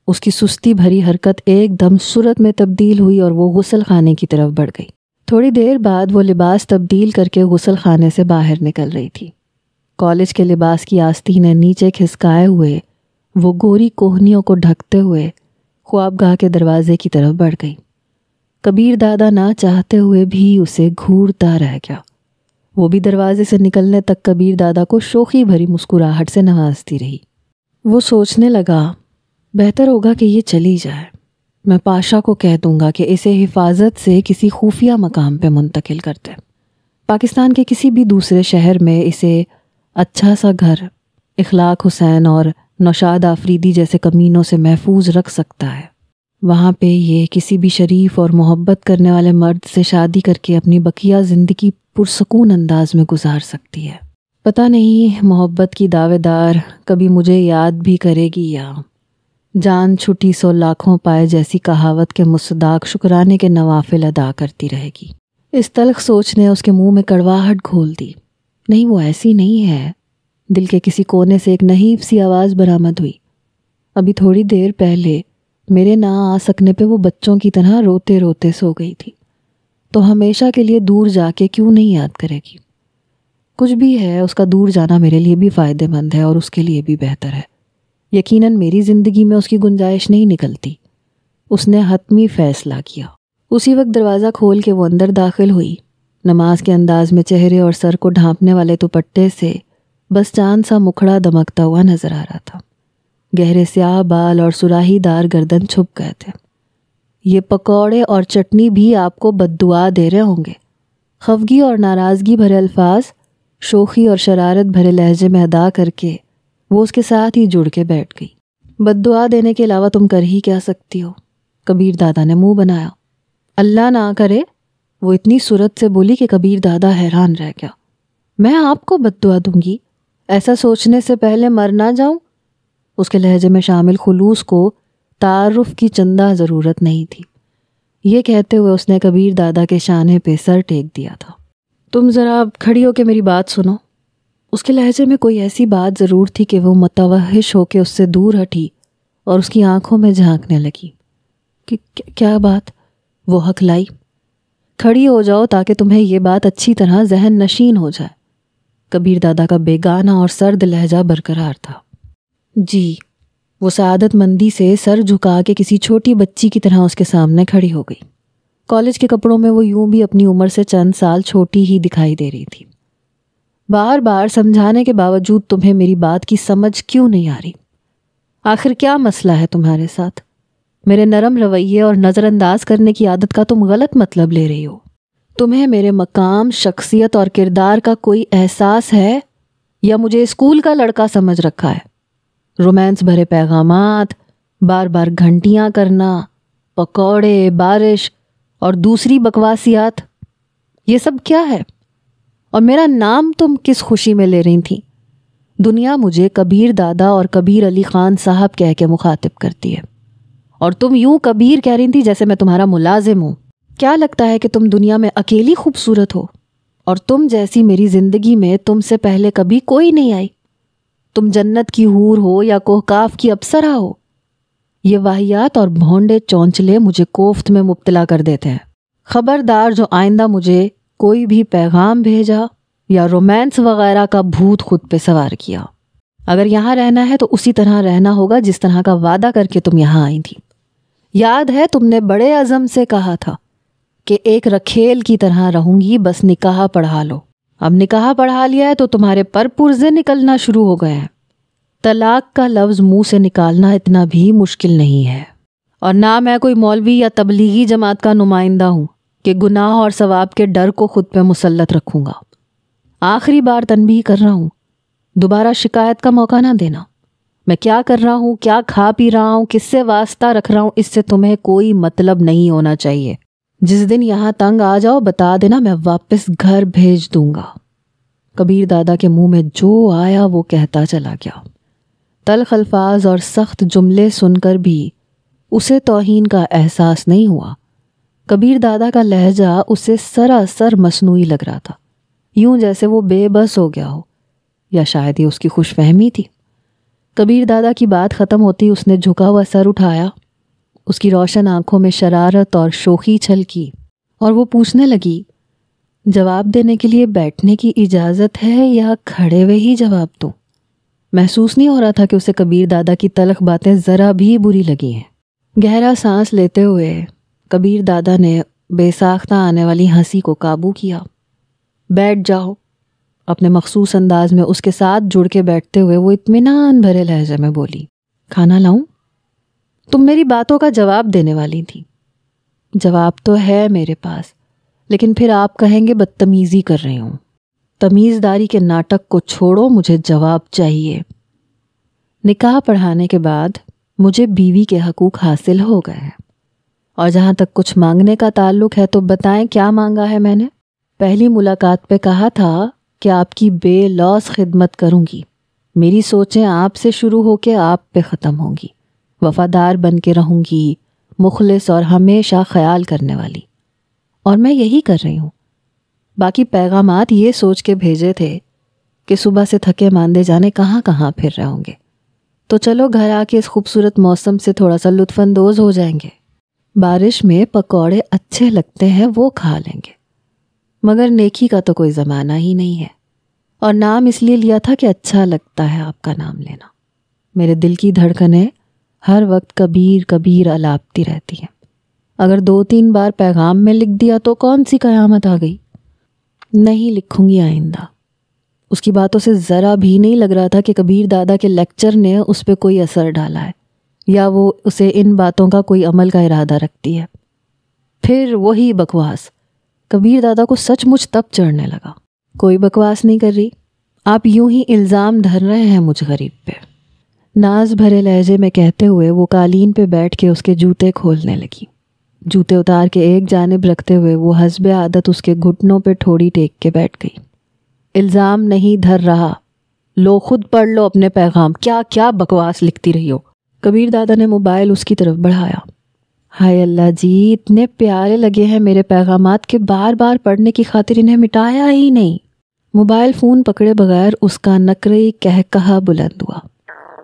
اس کی سستی بھری حرکت ایک دم صورت میں تبدیل ہوئی اور وہ غسل خانے کی طرف بڑھ گئی۔ تھوڑی دیر بعد وہ لباس تبدیل کر کے غسل خانے سے باہر نکل رہی تھی۔ کالج کے لباس کی آستینیں نیچے کھسکائے ہوئے وہ گوری کوہنیوں کو ڈھکتے ہوئے خوابگاہ کے دروازے کی طرف بڑھ گئی۔ کبیر دادا نہ چاہتے ہوئے بھی اسے گھورتا رہ گیا۔ وہ بھی دروازے سے نکلنے تک کبیر دادا کو شوخی بھری مسکراہٹ سے نوازتی رہی۔ وہ سوچنے لگا بہتر ہوگا کہ یہ چلی جائے، میں پاشا کو کہہ دوں گا کہ اسے حفاظت سے کسی خفیہ مقام پہ منتقل کر دے۔ پاکستان کے کسی بھی دوسرے شہر میں اسے اچھا سا گھر اخلاق حسین اور نوشاد آفریدی جیسے کمینوں سے محفوظ رکھ سکتا ہے۔ وہاں پہ یہ کسی بھی شریف اور محبت کرنے والے مرد سے شادی کر کے اپنی بقیہ زندگی پرسکون انداز میں گزار سکتی ہے۔ پتہ نہیں محبت کی دعوے دار کبھی مجھے یاد بھی کرے گی یا جان چھٹی سو لاکھوں پائے جیسی کہاوت کے مصداق شکرانے کے نوافل ادا کرتی رہے گی۔ اس تلخ سوچ نے اس کے منہ میں کڑواہٹ گھول دی۔ نہیں، وہ ایسی نہیں ہے۔ دل کے کسی کونے سے ایک نحیف سی آواز برآمد ہوئی۔ ابھی تھوڑی دیر پہلے میرے نہ آ سکنے پہ وہ بچوں کی طرح روتے روتے سو گئی تھی، تو ہمیشہ کے لیے دور جا کے کیوں نہیں یاد کرے گی؟ کچھ بھی ہے، اس کا دور جانا میرے لیے بھی فائدہ مند ہے اور اس کے لیے بھی بہتر ہے۔ یقیناً میری زندگی میں اس کی گنجائش نہیں نکلتی۔ اس نے حتمی فیصلہ کیا۔ اسی وقت دروازہ کھول کے وہ اندر داخل ہوئی۔ نماز کے انداز میں چہرے اور سر کو ڈھانپنے والے دوپٹے سے بس چاند سا مکھڑا دمکتا ہوا نظر آ رہا تھا۔ گہرے سیاہ بال اور سراہی دار گردن چھپ گئے تھے۔ یہ پکوڑے اور چٹنی بھی آپ کو بددعا دے رہے ہوں گے۔ خفگی اور ناراضگی بھرے الفاظ شوخی اور شرارت بھرے لہجے میں ادا کر کے وہ اس کے ساتھ ہی جڑ کے بیٹھ گئی۔ بددعا دینے کے علاوہ تم کر ہی کیا سکتی ہو؟ کبیر دادا نے منہ بنایا۔ اللہ نہ کرے، وہ اتنی صورت سے بولی کہ کبیر دادا حیران رہ گیا۔ میں آپ کو بددعا دوں گی؟ ایسا سوچنے سے پہلے مر نہ جاؤں؟ اس کے لہجے میں شامل خلوص کو تعارف کی چندہ ضرورت نہیں تھی۔ یہ کہتے ہوئے اس نے کبیر دادا کے شانے پہ سر ٹیک دیا تھا۔ تم ذرا کھڑی ہو کے میری بات سنو۔ اس کے لہجے میں کوئی ایسی بات ضرور تھی کہ وہ متوحش ہو کے اس سے دور ہٹی اور اس کی آنکھوں میں جھانکنے لگی۔ کیا بات؟ وہ ہکلائی۔ کھڑی ہو جاؤ تاکہ تمہیں یہ بات اچھی طرح ذہن نشین ہو جائے۔ کبیر دادا کا بیگانہ اور سرد لہجہ برقرار تھا۔ جی، وہ سعادت مندی سے سر جھکا کے کسی چھوٹی بچی کی طرح اس کے سامنے کھڑی ہو گئی۔ کالج کے کپڑوں میں وہ یوں بھی اپنی عمر سے چند سال چھوٹی ہی دکھائی دے رہی تھی۔ بار بار سمجھانے کے باوجود تمہیں میری بات کی سمجھ کیوں نہیں آ رہی؟ آخر کیا مسئلہ ہے تمہارے ساتھ؟ میرے نرم رویے اور نظر انداز کرنے کی عادت کا تم غلط مطلب لے رہی ہو۔ تمہیں میرے مقام، شخصیت اور کردار کا کوئی احساس ہے یا مجھے اسکول کا لڑکا سمجھ رکھا ہے؟ رومانس بھرے پیغامات، بار بار گھنٹیاں کرنا، پکوڑے، بارش اور دوسری بکواسیات، یہ سب کیا ہے؟ اور میرا نام تم کس خوشی میں لے رہی تھیں؟ دنیا مجھے کبیر دادا اور کبیر علی خان صاحب کہہ کے مخاطب کرتی ہے، اور تم یوں کبیر کہہ رہی تھی جیسے میں تمہارا ملازم ہوں۔ کیا لگتا ہے کہ تم دنیا میں اکیلی خوبصورت ہو؟ اور تم جیسی میری زندگی میں تم سے پہلے کبھی کوئی نہیں آئی۔ تم جنت کی حور ہو یا کوہکاف کی اپسرا ہو؟ یہ واہیات اور بھونڈے چونچلے مجھے کوفت میں مبتلا کر دیتے ہیں۔ خبردار، جو آئندہ مجھے کوئی بھی پیغام بھیجا یا رومانس وغیرہ کا بھوت خود پہ سوار کیا، اگر یہاں رہنا ہے تو اسی طرح رہنا ہوگا جس طرح کا وعدہ کر کے تم یہاں آئی تھی۔ یاد ہے تم نے بڑے عزم سے کہا تھا کہ ایک رکھیل کی طرح رہوں گی، بس نکاح پڑھا لو۔ اب نکاح پڑھا لیا ہے تو تمہارے پر پرزے نکلنا شروع ہو گئے ہیں۔ طلاق کا لفظ منہ سے نکالنا اتنا بھی مشکل نہیں ہے، اور نہ میں کوئی مولوی یا تبلیغی جماعت کا نمائندہ ہوں کہ گناہ اور ثواب کے ڈر کو خود پہ مسلط رکھوں گا۔ آخری بار تنبیہ کر رہا ہوں، دوبارہ شکایت کا موقع نہ دینا۔ میں کیا کر رہا ہوں، کیا کھا پی رہا ہوں، کس سے واسطہ رکھ رہا ہوں، اس سے تمہیں کوئی مطلب نہیں ہونا چاہیے۔ جس دن یہاں تنگ آ جاؤ بتا دینا، میں واپس گھر بھیج دوں گا۔ کبیر دادا کے منہ میں جو آیا وہ کہتا چلا گیا۔ تلخ الفاظ اور سخت جملے سن کر بھی اسے توہین کا احساس نہیں ہوا۔ کبیر دادا کا لہجہ اسے سراسر مصنوعی لگ رہا تھا، یوں جیسے وہ بے بس ہو گیا ہو، یا شاید یہ اس کی خوش فہمی تھی۔ کبیر دادا کی بات ختم ہوتی اس نے جھکا ہوا سر اٹھایا، اس کی روشن آنکھوں میں شرارت اور شوخی چھلکی، اور وہ پوچھنے لگی، جواب دینے کے لیے بیٹھنے کی اجازت ہے یا کھڑے ہوئے ہی جواب دوں؟ محسوس نہیں ہو رہا تھا کہ اسے کبیر دادا کی تلخ باتیں ذرا بھی بری لگی ہیں۔ گہرا سانس لیتے ہوئے کبیر دادا نے بے ساختہ آنے والی ہنسی کو قابو کیا۔ بیٹھ جاؤ، اپنے مخصوص انداز میں اس کے ساتھ جڑ کے بیٹھتے ہوئے وہ اطمینان بھرے لہجے میں بولی، کھانا لاؤں؟ تم میری باتوں کا جواب دینے والی تھی۔ جواب تو ہے میرے پاس، لیکن پھر آپ کہیں گے بدتمیزی کر رہی ہوں۔ تمیزداری کے ناٹک کو چھوڑو، مجھے جواب چاہیے۔ نکاح پڑھانے کے بعد مجھے بیوی کے حقوق حاصل ہو گئے ہیں، اور جہاں تک کچھ مانگنے کا تعلق ہے تو بتائیں کیا مانگا ہے میں نے؟ پہلی ملاقات پہ کہا تھا کہ آپ کی بے لوث خدمت کروں گی، میری سوچیں آپ سے شروع ہو کے آپ پہ ختم ہوں گی، وفادار بن کے رہوں گی، مخلص اور ہمیشہ خیال کرنے والی، اور میں یہی کر رہی ہوں۔ باقی پیغامات یہ سوچ کے بھیجے تھے کہ صبح سے تھکے ماندے جانے کہاں کہاں پھر رہے ہوں گے، تو چلو گھر آ کے اس خوبصورت موسم سے تھوڑا سا لطف اندوز ہو جائیں گے، بارش میں پکوڑے اچھے لگتے ہیں وہ کھا لیں گے، مگر نیکی کا تو کوئی زمانہ ہی نہیں ہے، اور نام اس لیے لیا تھا کہ اچھا لگتا ہے آپ کا نام لینا۔ میرے دل کی دھڑکنیں ہر وقت کبیر کبیر الاپتی رہتی ہیں، اگر 2-3 بار پیغام میں لکھ دیا تو کون سی قیامت آ گئی؟ نہیں لکھوں گی آئندہ۔ اس کی باتوں سے ذرا بھی نہیں لگ رہا تھا کہ کبیر دادا کے لیکچر نے اس پہ کوئی اثر ڈالا ہے، یا وہ اسے ان باتوں کا کوئی عمل کا ارادہ رکھتی ہے۔ پھر وہی بکواس، کبیر دادا کو سچ مچ تب چڑھنے لگا۔ کوئی بکواس نہیں کر رہی، آپ یوں ہی الزام دھر رہے ہیں مجھ غریب پہ، ناز بھرے لہجے میں کہتے ہوئے وہ قالین پہ بیٹھ کے اس کے جوتے کھولنے لگی۔ جوتے اتار کے ایک جانب رکھتے ہوئے وہ حسب عادت اس کے گھٹنوں پہ ٹھوڑی ٹیک کے بیٹھ گئی۔ الزام نہیں دھر رہا، لو خود پڑھ لو اپنے پیغام، کیا کیا بکواس لکھتی رہی ہو۔ کبیر دادا نے موبائل اس کی طرف بڑھایا۔ ہائے اللہ جی، اتنے پیارے لگے ہیں میرے پیغامات کہ بار بار پڑھنے کی خاطر انہیں مٹایا ہی نہیں۔ موبائل فون پکڑے بغیر اس کا نکرئی کہا بلند ہوا۔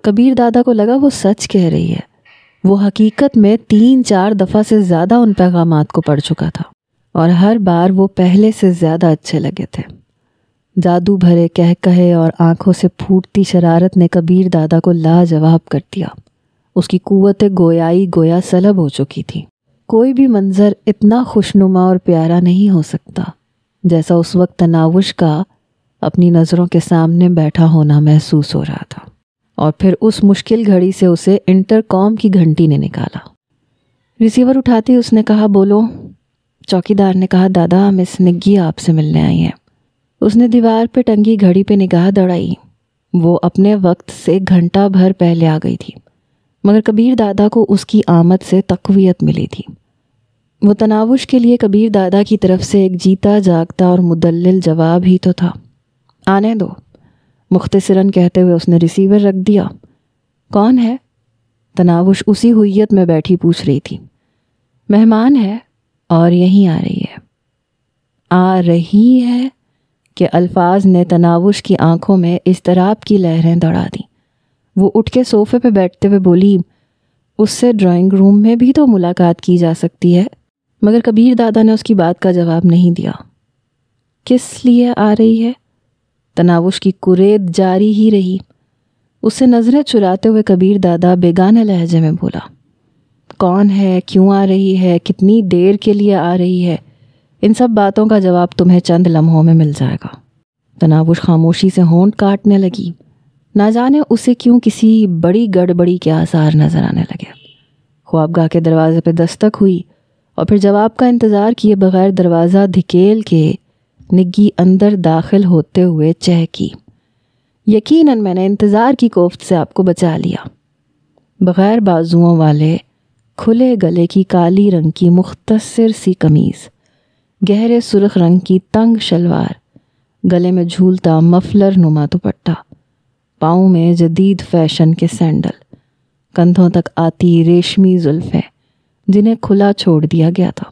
کبیر دادا کو لگا وہ سچ کہہ رہی ہے، وہ حقیقت میں 3-4 دفعہ سے زیادہ ان پیغامات کو پڑھ چکا تھا، اور ہر بار وہ پہلے سے زیادہ اچھے لگے تھے۔ جادو بھرے کہے اور آنکھوں سے پھوٹتی شرارت نے کبیر دادا کو لاجواب کر دیا۔ اس کی قوت گویائی گویا سلب ہو چکی تھی۔ کوئی بھی منظر اتنا خوشنما اور پیارا نہیں ہو سکتا جیسا اس وقت تناوش کا اپنی نظروں کے سامنے بیٹھا ہونا محسوس ہو رہا تھا۔ اور پھر اس مشکل گھڑی سے اسے انٹر کام کی گھنٹی نے نکالا۔ ریسیور اٹھاتی اس نے کہا، بولو۔ چوکیدار نے کہا، دادا مس نگی آپ سے ملنے آئی ہیں۔ اس نے دیوار پہ ٹنگی گھڑی پہ نگاہ دوڑائی۔ وہ اپنے وقت سے گھنٹہ بھر پہلے آ گئی تھی، مگر کبیر دادا کو اس کی آمد سے تقویت ملی تھی۔ وہ تناوش کے لیے کبیر دادا کی طرف سے ایک جیتا جاگتا اور مدلل جواب ہی تو تھا۔ آنے دو، مختصراً کہتے ہوئے اس نے ریسیور رکھ دیا۔ کون ہے؟ تناوش اسی ہوئیت میں بیٹھی پوچھ رہی تھی۔ مہمان ہے اور یہیں آ رہی ہے۔ آ رہی ہے کہ الفاظ نے تناوش کی آنکھوں میں اضطراب کی لہریں دوڑا دیں۔ وہ اٹھ کے صوفے پہ بیٹھتے ہوئے بولی، اس سے ڈرائنگ روم میں بھی تو ملاقات کی جا سکتی ہے، مگر کبیر دادا نے اس کی بات کا جواب نہیں دیا۔ کس لیے آ رہی ہے؟ تناوش کی کرید جاری ہی رہی۔ اس سے نظریں چراتے ہوئے کبیر دادا بیگانے لہجے میں بولا، کون ہے، کیوں آ رہی ہے، کتنی دیر کے لیے آ رہی ہے، ان سب باتوں کا جواب تمہیں چند لمحوں میں مل جائے گا۔ تناوش خاموشی سے ہونٹ کاٹنے لگی۔ نہ جانے اسے کیوں کسی بڑی گڑبڑی کے آثار نظر آنے لگے۔ خوابگاہ کے دروازے پہ دستک ہوئی، اور پھر جواب کا انتظار کیے بغیر دروازہ دھکیل کے نگی اندر داخل ہوتے ہوئے چہکی، یقیناً میں نے انتظار کی کوفت سے آپ کو بچا لیا۔ بغیر بازوؤں والے کھلے گلے کی کالی رنگ کی مختصر سی قمیض، گہرے سرخ رنگ کی تنگ شلوار، گلے میں جھولتا مفلر نما دوپٹہ، پاؤں میں جدید فیشن کے سینڈل، کندھوں تک آتی ریشمی زلفیں جنہیں کھلا چھوڑ دیا گیا تھا،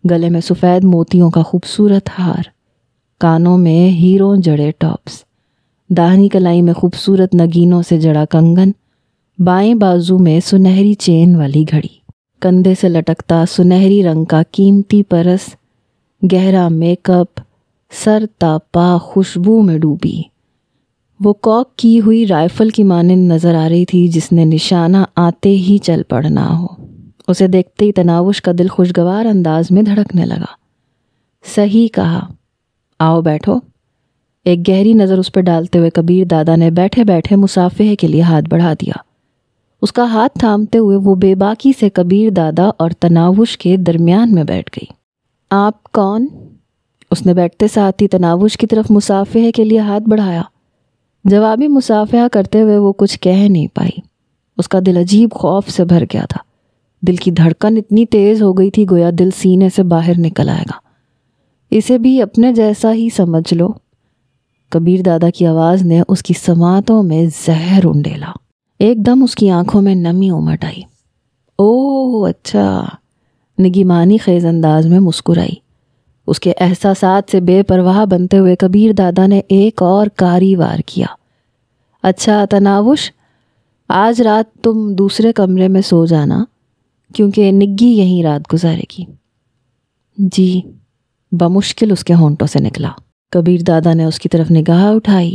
گلے میں سفید موتیوں کا خوبصورت ہار، کانوں میں ہیروں جڑے ٹاپس، داہنی کلائی میں خوبصورت نگینوں سے جڑا کنگن، بائیں بازو میں سنہری چین والی گھڑی، کندھے سے لٹکتا سنہری رنگ کا قیمتی پرس، گہرا میک اپ، سر تا پا خوشبو میں ڈوبی۔ وہ کوک کی ہوئی رائفل کی مانند نظر آ رہی تھی جس نے نشانہ آتے ہی چل پڑنا ہو۔ اسے دیکھتے ہی تناوش کا دل خوشگوار انداز میں دھڑکنے لگا۔ صحیح کہا، آؤ بیٹھو۔ ایک گہری نظر اس پہ ڈالتے ہوئے کبیر دادا نے بیٹھے بیٹھے مصافحے کے لیے ہاتھ بڑھا دیا۔ اس کا ہاتھ تھامتے ہوئے وہ بے باکی سے کبیر دادا اور تناوش کے درمیان میں بیٹھ گئی۔ آپ کون؟ اس نے بیٹھتے ساتھ ہی تناوش کی طرف مصافحے کے لیے ہاتھ بڑھایا۔ جوابی مصافحہ کرتے ہوئے وہ کچھ کہہ نہیں پائی۔ اس کا دل عجیب خوف سے بھر گیا تھا۔ دل کی دھڑکن اتنی تیز ہو گئی تھی گویا دل سینے سے باہر نکل آئے گا۔ اسے بھی اپنے جیسا ہی سمجھ لو۔ کبیر دادا کی آواز نے اس کی سماعتوں میں زہر انڈیلا۔ ایک دم اس کی آنکھوں میں نمی امٹ آئی۔ اوہ اچھا، نگمانی خیز انداز میں مسکرائی۔ اس کے احساسات سے بے پرواہ بنتے ہوئے کبیر دادا نے ایک اور کاری وار کیا۔ اچھا تناوش، آج رات تم دوسرے کمرے میں سو جانا کیونکہ نگی یہیں رات گزارے گی۔ جی، بمشکل اس کے ہونٹوں سے نکلا۔ کبیر دادا نے اس کی طرف نگاہ اٹھائی۔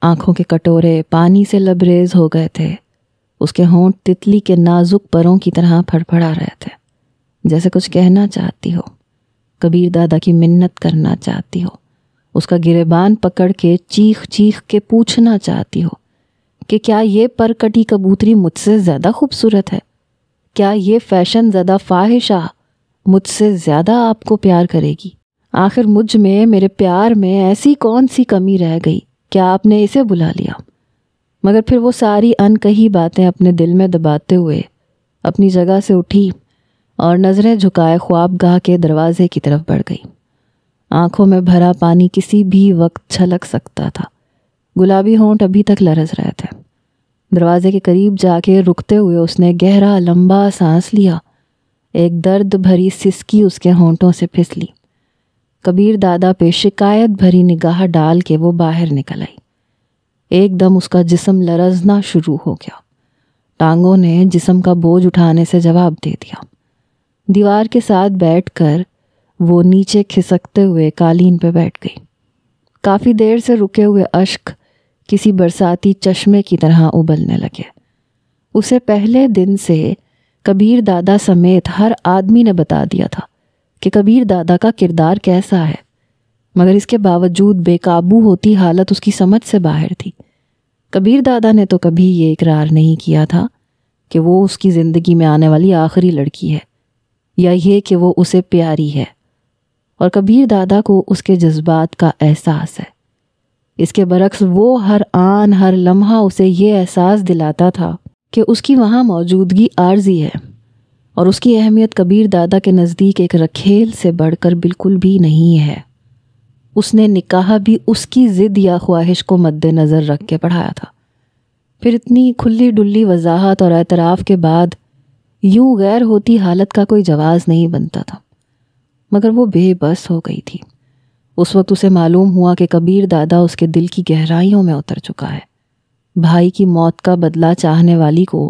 آنکھوں کے کٹورے پانی سے لبریز ہو گئے تھے۔ اس کے ہونٹ تتلی کے نازک پروں کی طرح پھڑپھڑا رہے تھے، جیسے کچھ کہنا چاہتی ہو، کبیر دادا کی منت کرنا چاہتی ہو، اس کا گریبان پکڑ کے چیخ چیخ کے پوچھنا چاہتی ہو کہ کیا یہ پرکٹی کبوتری مجھ سے زیادہ خوبصورت ہے؟ کیا یہ فیشن زدہ فاحشہ مجھ سے زیادہ آپ کو پیار کرے گی؟ آخر مجھ میں، میرے پیار میں ایسی کون سی کمی رہ گئی؟ کیا آپ نے اسے بلا لیا؟ مگر پھر وہ ساری انکہی باتیں اپنے دل میں دباتے ہوئے اپنی جگہ سے اٹھی اور نظریں جھکائے خوابگاہ کے دروازے کی طرف بڑھ گئی۔ آنکھوں میں بھرا پانی کسی بھی وقت چھلک سکتا تھا۔ گلابی ہونٹ ابھی تک لرز رہے تھے۔ دروازے کے قریب جا کے رکتے ہوئے اس نے گہرا لمبا سانس لیا۔ ایک درد بھری سسکی اس کے ہونٹوں سے پھسلی۔ کبیر دادا پہ شکایت بھری نگاہ ڈال کے وہ باہر نکل آئی۔ ایک دم اس کا جسم لرزنا شروع ہو گیا۔ ٹانگوں نے جسم کا بوجھ اٹھانے سے جواب دے دیا۔ دیوار کے ساتھ بیٹھ کر وہ نیچے کھسکتے ہوئے قالین پہ بیٹھ گئی۔ کافی دیر سے رکے ہوئے اشک کسی برساتی چشمے کی طرح ابلنے لگے۔ اسے پہلے دن سے کبیر دادا سمیت ہر آدمی نے بتا دیا تھا کہ کبیر دادا کا کردار کیسا ہے، مگر اس کے باوجود بے قابو ہوتی حالت اس کی سمجھ سے باہر تھی۔ کبیر دادا نے تو کبھی یہ اقرار نہیں کیا تھا کہ وہ اس کی زندگی میں آنے والی آخری لڑکی ہے، یا یہ کہ وہ اسے پیاری ہے، اور کبیر دادا کو اس کے جذبات کا احساس ہے۔ اس کے برعکس وہ ہر آن ہر لمحہ اسے یہ احساس دلاتا تھا کہ اس کی وہاں موجودگی عارضی ہے، اور اس کی اہمیت کبیر دادا کے نزدیک ایک رکھیل سے بڑھ کر بالکل بھی نہیں ہے۔ اس نے نکاح بھی اس کی ضد یا خواہش کو مد نظر رکھ کے پڑھایا تھا۔ پھر اتنی کھلی ڈلی وضاحت اور اعتراف کے بعد یوں غیر ہوتی حالت کا کوئی جواز نہیں بنتا تھا، مگر وہ بے بس ہو گئی تھی۔ اس وقت اسے معلوم ہوا کہ کبیر دادا اس کے دل کی گہرائیوں میں اتر چکا ہے۔ بھائی کی موت کا بدلہ چاہنے والی کو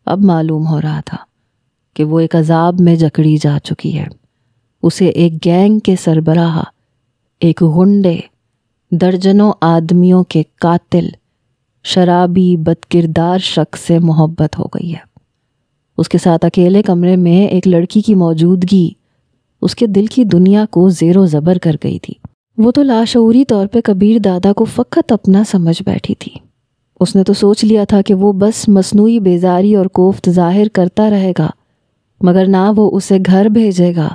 اب معلوم ہو رہا تھا کہ وہ ایک عذاب میں جکڑی جا چکی ہے۔ اسے ایک گینگ کے سربراہ، ایک غنڈے، درجنوں آدمیوں کے قاتل، شرابی بد کردار شخص سے محبت ہو گئی ہے۔ اس کے ساتھ اکیلے کمرے میں ایک لڑکی کی موجودگی اس کے دل کی دنیا کو زیر و زبر کر گئی تھی۔ وہ تو لاشعوری طور پہ کبیر دادا کو فقط اپنا سمجھ بیٹھی تھی۔ اس نے تو سوچ لیا تھا کہ وہ بس مصنوعی بیزاری اور کوفت ظاہر کرتا رہے گا، مگر نہ وہ اسے گھر بھیجے گا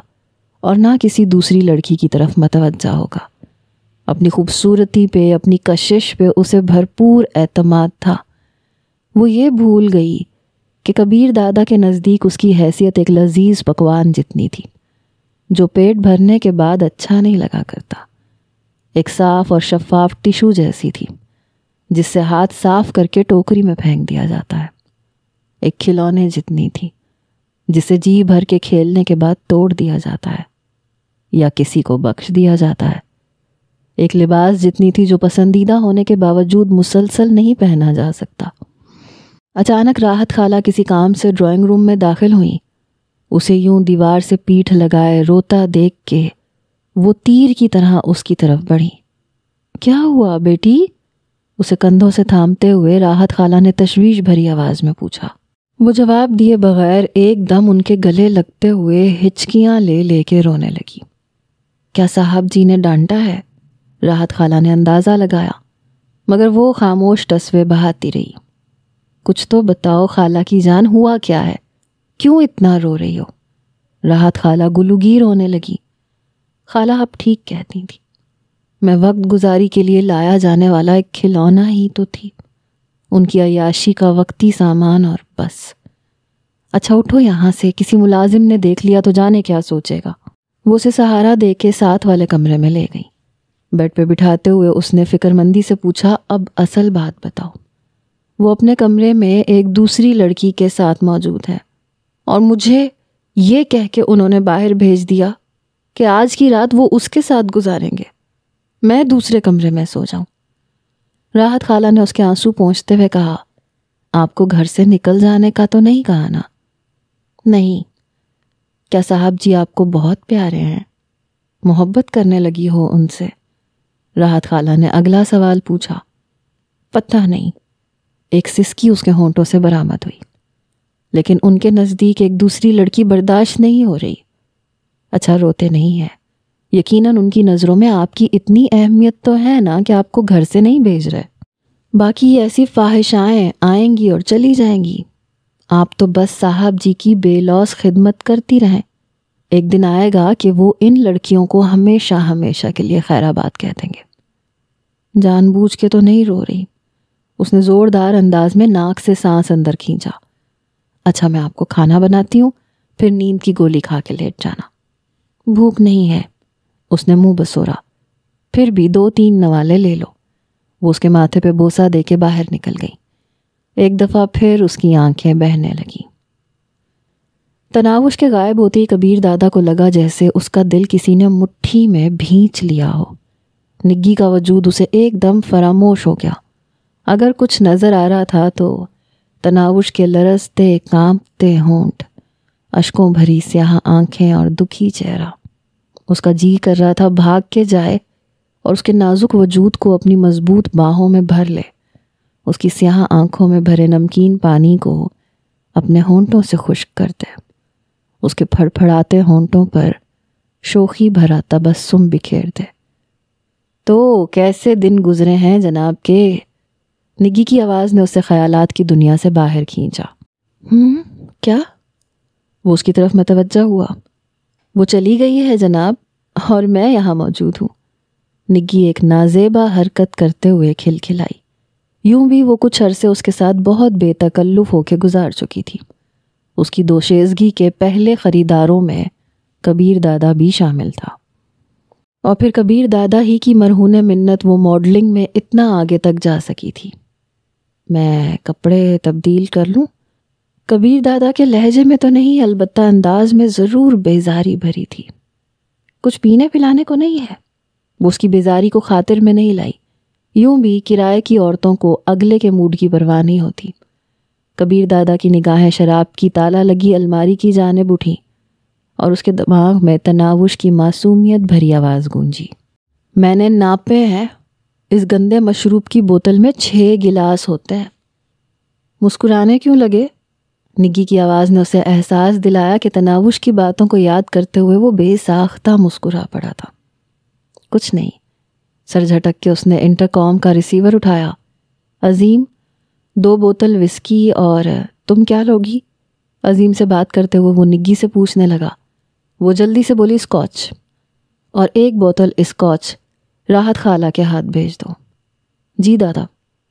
اور نہ کسی دوسری لڑکی کی طرف متوجہ ہوگا۔ اپنی خوبصورتی پہ، اپنی کشش پہ اسے بھرپور اعتماد تھا۔ وہ یہ بھول گئی کہ کبیر دادا کے نزدیک اس کی حیثیت ایک لذیذ پکوان جتنی تھی، جو پیٹ بھرنے کے بعد اچھا نہیں لگا کرتا، ایک صاف اور شفاف ٹشو جیسی تھی جس سے ہاتھ صاف کر کے ٹوکری میں پھینک دیا جاتا ہے، ایک کھلونے جتنی تھی جسے جی بھر کے کھیلنے کے بعد توڑ دیا جاتا ہے یا کسی کو بخش دیا جاتا ہے، ایک لباس جتنی تھی جو پسندیدہ ہونے کے باوجود مسلسل نہیں پہنا جا سکتا۔ اچانک راحت خالہ کسی کام سے ڈرائنگ روم میں داخل ہوئیں۔ اسے یوں دیوار سے پیٹھ لگائے روتا دیکھ کے وہ تیر کی طرح اس کی طرف بڑھی۔ کیا ہوا بیٹی؟ اسے کندھوں سے تھامتے ہوئے راحت خالہ نے تشویش بھری آواز میں پوچھا۔ وہ جواب دیے بغیر ایک دم ان کے گلے لگتے ہوئے ہچکیاں لے لے کے رونے لگی۔ کیا صاحب جی نے ڈانٹا ہے؟ راحت خالہ نے اندازہ لگایا، مگر وہ خاموش ٹسوے بہاتی رہی۔ کچھ تو بتاؤ خالہ کی جان، ہوا کیا ہے؟ کیوں اتنا رو رہی ہو؟ راحت خالہ گلوگیر ہونے لگی۔ خالہ آپ ٹھیک کہتی تھی، میں وقت گزاری کے لیے لایا جانے والا ایک کھلونا ہی تو تھی، ان کی عیاشی کا وقتی سامان اور بس۔ اچھا اٹھو یہاں سے، کسی ملازم نے دیکھ لیا تو جانے کیا سوچے گا۔ وہ اسے سہارا دے کے ساتھ والے کمرے میں لے گئی۔ بیڈ پہ بٹھاتے ہوئے اس نے فکر مندی سے پوچھا، اب اصل بات بتاؤ۔ وہ اپنے کمرے میں ایک دوسری لڑکی کے ساتھ موجود ہے، اور مجھے یہ کہہ کے انہوں نے باہر بھیج دیا کہ آج کی رات وہ اس کے ساتھ گزاریں گے، میں دوسرے کمرے میں سو جاؤں۔ راحت خالہ نے اس کے آنسو پونچھتے ہوئے کہا، آپ کو گھر سے نکل جانے کا تو نہیں کہا نا؟ نہیں۔ کیا صاحب جی آپ کو بہت پیارے ہیں؟ محبت کرنے لگی ہو ان سے؟ راحت خالہ نے اگلا سوال پوچھا۔ پتہ نہیں، ایک سسکی اس کے ہونٹوں سے برآمد ہوئی، لیکن ان کے نزدیک ایک دوسری لڑکی برداشت نہیں ہو رہی۔ اچھا روتے نہیں ہیں، یقیناً ان کی نظروں میں آپ کی اتنی اہمیت تو ہے نا کہ آپ کو گھر سے نہیں بھیج رہے۔ باقی ایسی فاحشائیں آئیں گی اور چلی جائیں گی، آپ تو بس صاحب جی کی بے لوث خدمت کرتی رہیں۔ ایک دن آئے گا کہ وہ ان لڑکیوں کو ہمیشہ ہمیشہ کے لیے خیر آباد کہہ دیں گے۔ جان بوجھ کے تو نہیں رو رہی، اس نے زوردار انداز میں ناک سے سانس اندر کھینچا۔ اچھا میں آپ کو کھانا بناتی ہوں، پھر نیند کی گولی کھا کے لیٹ جانا۔ بھوک نہیں ہے، اس نے منہ بسورا۔ پھر بھی 2-3 نوالے لے لو۔ وہ اس کے ماتھے پہ بوسہ دے کے باہر نکل گئی۔ ایک دفعہ پھر اس کی آنکھیں بہنے لگیں۔ تناوش کے غائب ہوتے ہی کبیر دادا کو لگا جیسے اس کا دل کسی نے مٹھی میں بھینچ لیا ہو۔ نگی کا وجود اسے ایک دم فراموش ہو گیا۔ اگر کچھ نظر آ رہا تھا تو تناوش کے لرزتے کانپتے ہونٹ، اشکوں بھری سیاہ آنکھیں اور دکھی چہرہ۔ اس کا جی کر رہا تھا بھاگ کے جائے اور اس کے نازک وجود کو اپنی مضبوط باہوں میں بھر لے، اس کی سیاہ آنکھوں میں بھرے نمکین پانی کو اپنے ہونٹوں سے خشک کر دے، اس کے پھڑ پھڑاتے ہونٹوں پر شوخی بھرا تبسم بکھیر دے۔ تو کیسے دن گزرے ہیں جناب کے؟ نگی کی آواز نے اسے خیالات کی دنیا سے باہر کھینچا۔ کیا؟ وہ اس کی طرف متوجہ ہوا۔ وہ چلی گئی ہے جناب، اور میں یہاں موجود ہوں۔ نگی ایک نازیبا حرکت کرتے ہوئے کھلکھلائی۔ یوں بھی وہ کچھ عرصے اس کے ساتھ بہت بے تکلف ہو کے گزار چکی تھی۔ اس کی دوشیزگی کے پہلے خریداروں میں کبیر دادا بھی شامل تھا، اور پھر کبیر دادا ہی کی مرہون منت وہ ماڈلنگ میں اتنا آگے تک جا سکی تھی۔ میں کپڑے تبدیل کر لوں؟ کبیر دادا کے لہجے میں تو نہیں، البتہ انداز میں ضرور بیزاری بھری تھی۔ کچھ پینے پلانے کو نہیں ہے؟ وہ اس کی بیزاری کو خاطر میں نہیں لائی۔ یوں بھی کرائے کی عورتوں کو اگلے کے موڈ کی پرواہ نہیں ہوتی۔ کبیر دادا کی نگاہیں شراب کی تالا لگی الماری کی جانب اٹھیں، اور اس کے دماغ میں تناوش کی معصومیت بھری آواز گونجی۔ میں نے ناپے ہیں، اس گندے مشروب کی بوتل میں 6 گلاس ہوتے ہیں۔ مسکرانے کیوں لگے؟ نگی کی آواز نے اسے احساس دلایا کہ تناوش کی باتوں کو یاد کرتے ہوئے وہ بے ساختہ مسکرا پڑا تھا۔ کچھ نہیں۔ سر جھٹک کے اس نے انٹرکام کا ریسیور اٹھایا۔ عظیم، 2 بوتل وسکی، اور تم کیا لوگی؟ عظیم سے بات کرتے ہوئے وہ نگی سے پوچھنے لگا۔ وہ جلدی سے بولی اسکاچ، اور 1 بوتل اسکاچ راحت خالہ کے ہاتھ بھیج دو۔ جی دادا،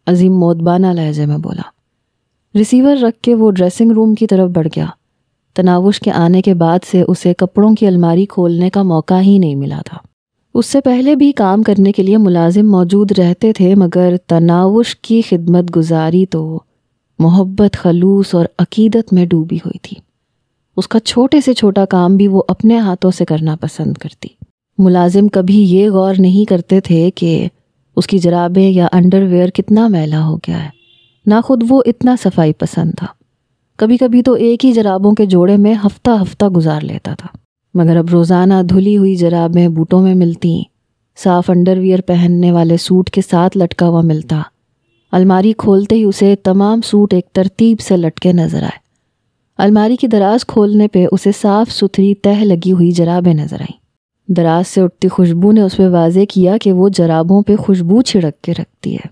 عظیم مودبانہ لہجے میں بولا۔ ریسیور رکھ کے وہ ڈریسنگ روم کی طرف بڑھ گیا۔ تناوش کے آنے کے بعد سے اسے کپڑوں کی الماری کھولنے کا موقع ہی نہیں ملا تھا۔ اس سے پہلے بھی کام کرنے کے لیے ملازم موجود رہتے تھے، مگر تناوش کی خدمت گزاری تو محبت، خلوص اور عقیدت میں ڈوبی ہوئی تھی۔ اس کا چھوٹے سے چھوٹا کام بھی وہ اپنے ہاتھوں سے کرنا پسند کرتی۔ ملازم کبھی یہ غور نہیں کرتے تھے کہ اس کی جرابیں یا انڈر ویئر کتنا میلا ہو گیا ہے، نہ خود وہ اتنا صفائی پسند تھا۔ کبھی کبھی تو ایک ہی جرابوں کے جوڑے میں ہفتہ ہفتہ گزار لیتا تھا، مگر اب روزانہ دھلی ہوئی جرابیں بوٹوں میں ملتی، صاف انڈر ویئر پہننے والے سوٹ کے ساتھ لٹکا ہوا ملتا۔ الماری کھولتے ہی اسے تمام سوٹ ایک ترتیب سے لٹکے نظر آئے۔ الماری کی دراز کھولنے پہ اسے صاف ستھری تہ لگی ہوئی جرابیں نظر آئیں۔ دراز سے اٹھتی خوشبو نے اس پہ واضح کیا کہ وہ جرابوں پہ خوشبو چھڑک کے رکھتی ہے۔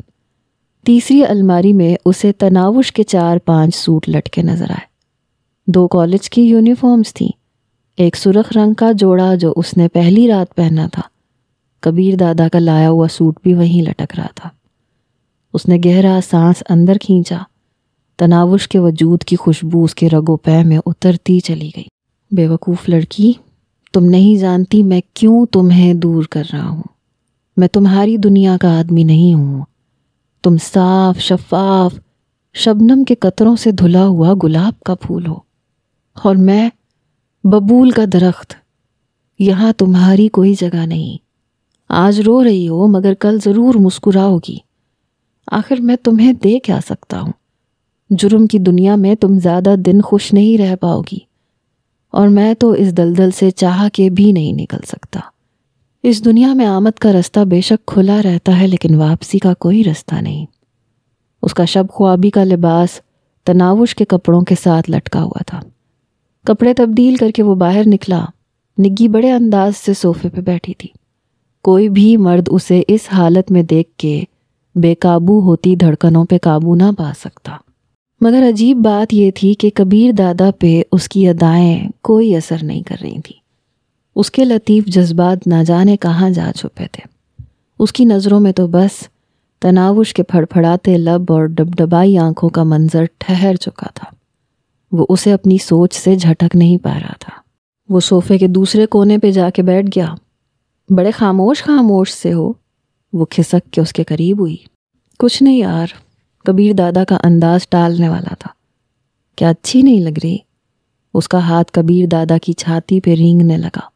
تیسری الماری میں اسے تناوش کے 4-5 سوٹ لٹکے نظر آئے۔ 2 کالج کی یونیفارمز تھیں، ایک سرخ رنگ کا جوڑا جو اس نے پہلی رات پہنا تھا، کبیر دادا کا لایا ہوا سوٹ بھی وہیں لٹک رہا تھا۔ اس نے گہرا سانس اندر کھینچا، تناوش کے وجود کی خوشبو اس کے رگو پے میں اترتی چلی گئی۔ بے وقوف لڑکی، تم نہیں جانتی میں کیوں تمہیں دور کر رہا ہوں۔ میں تمہاری دنیا کا آدمی نہیں ہوں۔ تم صاف شفاف شبنم کے قطروں سے دھلا ہوا گلاب کا پھول ہو، اور میں ببول کا درخت۔ یہاں تمہاری کوئی جگہ نہیں۔ آج رو رہی ہو مگر کل ضرور مسکراؤ گی۔ آخر میں تمہیں دے کیا سکتا ہوں؟ جرم کی دنیا میں تم زیادہ دن خوش نہیں رہ پاؤ گی، اور میں تو اس دلدل سے چاہ کے بھی نہیں نکل سکتا۔ اس دنیا میں آمد کا رستہ بے شک کھلا رہتا ہے، لیکن واپسی کا کوئی رستہ نہیں۔ اس کا شب خوابی کا لباس تناوش کے کپڑوں کے ساتھ لٹکا ہوا تھا۔ کپڑے تبدیل کر کے وہ باہر نکلا۔ نگی بڑے انداز سے صوفے پہ بیٹھی تھی۔ کوئی بھی مرد اسے اس حالت میں دیکھ کے بے قابو ہوتی دھڑکنوں پہ قابو نہ پا سکتا، مگر عجیب بات یہ تھی کہ کبیر دادا پہ اس کی ادائیں کوئی اثر نہیں کر رہی تھیں۔ اس کے لطیف جذبات نہ جانے کہاں جا چھپے تھے۔ اس کی نظروں میں تو بس تناوش کے پھڑپھڑاتے لب اور ڈبڈبائی آنکھوں کا منظر ٹھہر چکا تھا۔ وہ اسے اپنی سوچ سے جھٹک نہیں پا رہا تھا۔ وہ صوفے کے دوسرے کونے پہ جا کے بیٹھ گیا۔ بڑے خاموش سے ہو، وہ کھسک کے اس کے قریب ہوئی۔ کچھ نہیں یار، کبیر دادا کا انداز ٹالنے والا تھا۔ کیا اچھی نہیں لگ رہی؟ اس کا ہاتھ کبیر دادا کی چھاتی پہ رینگنے لگا۔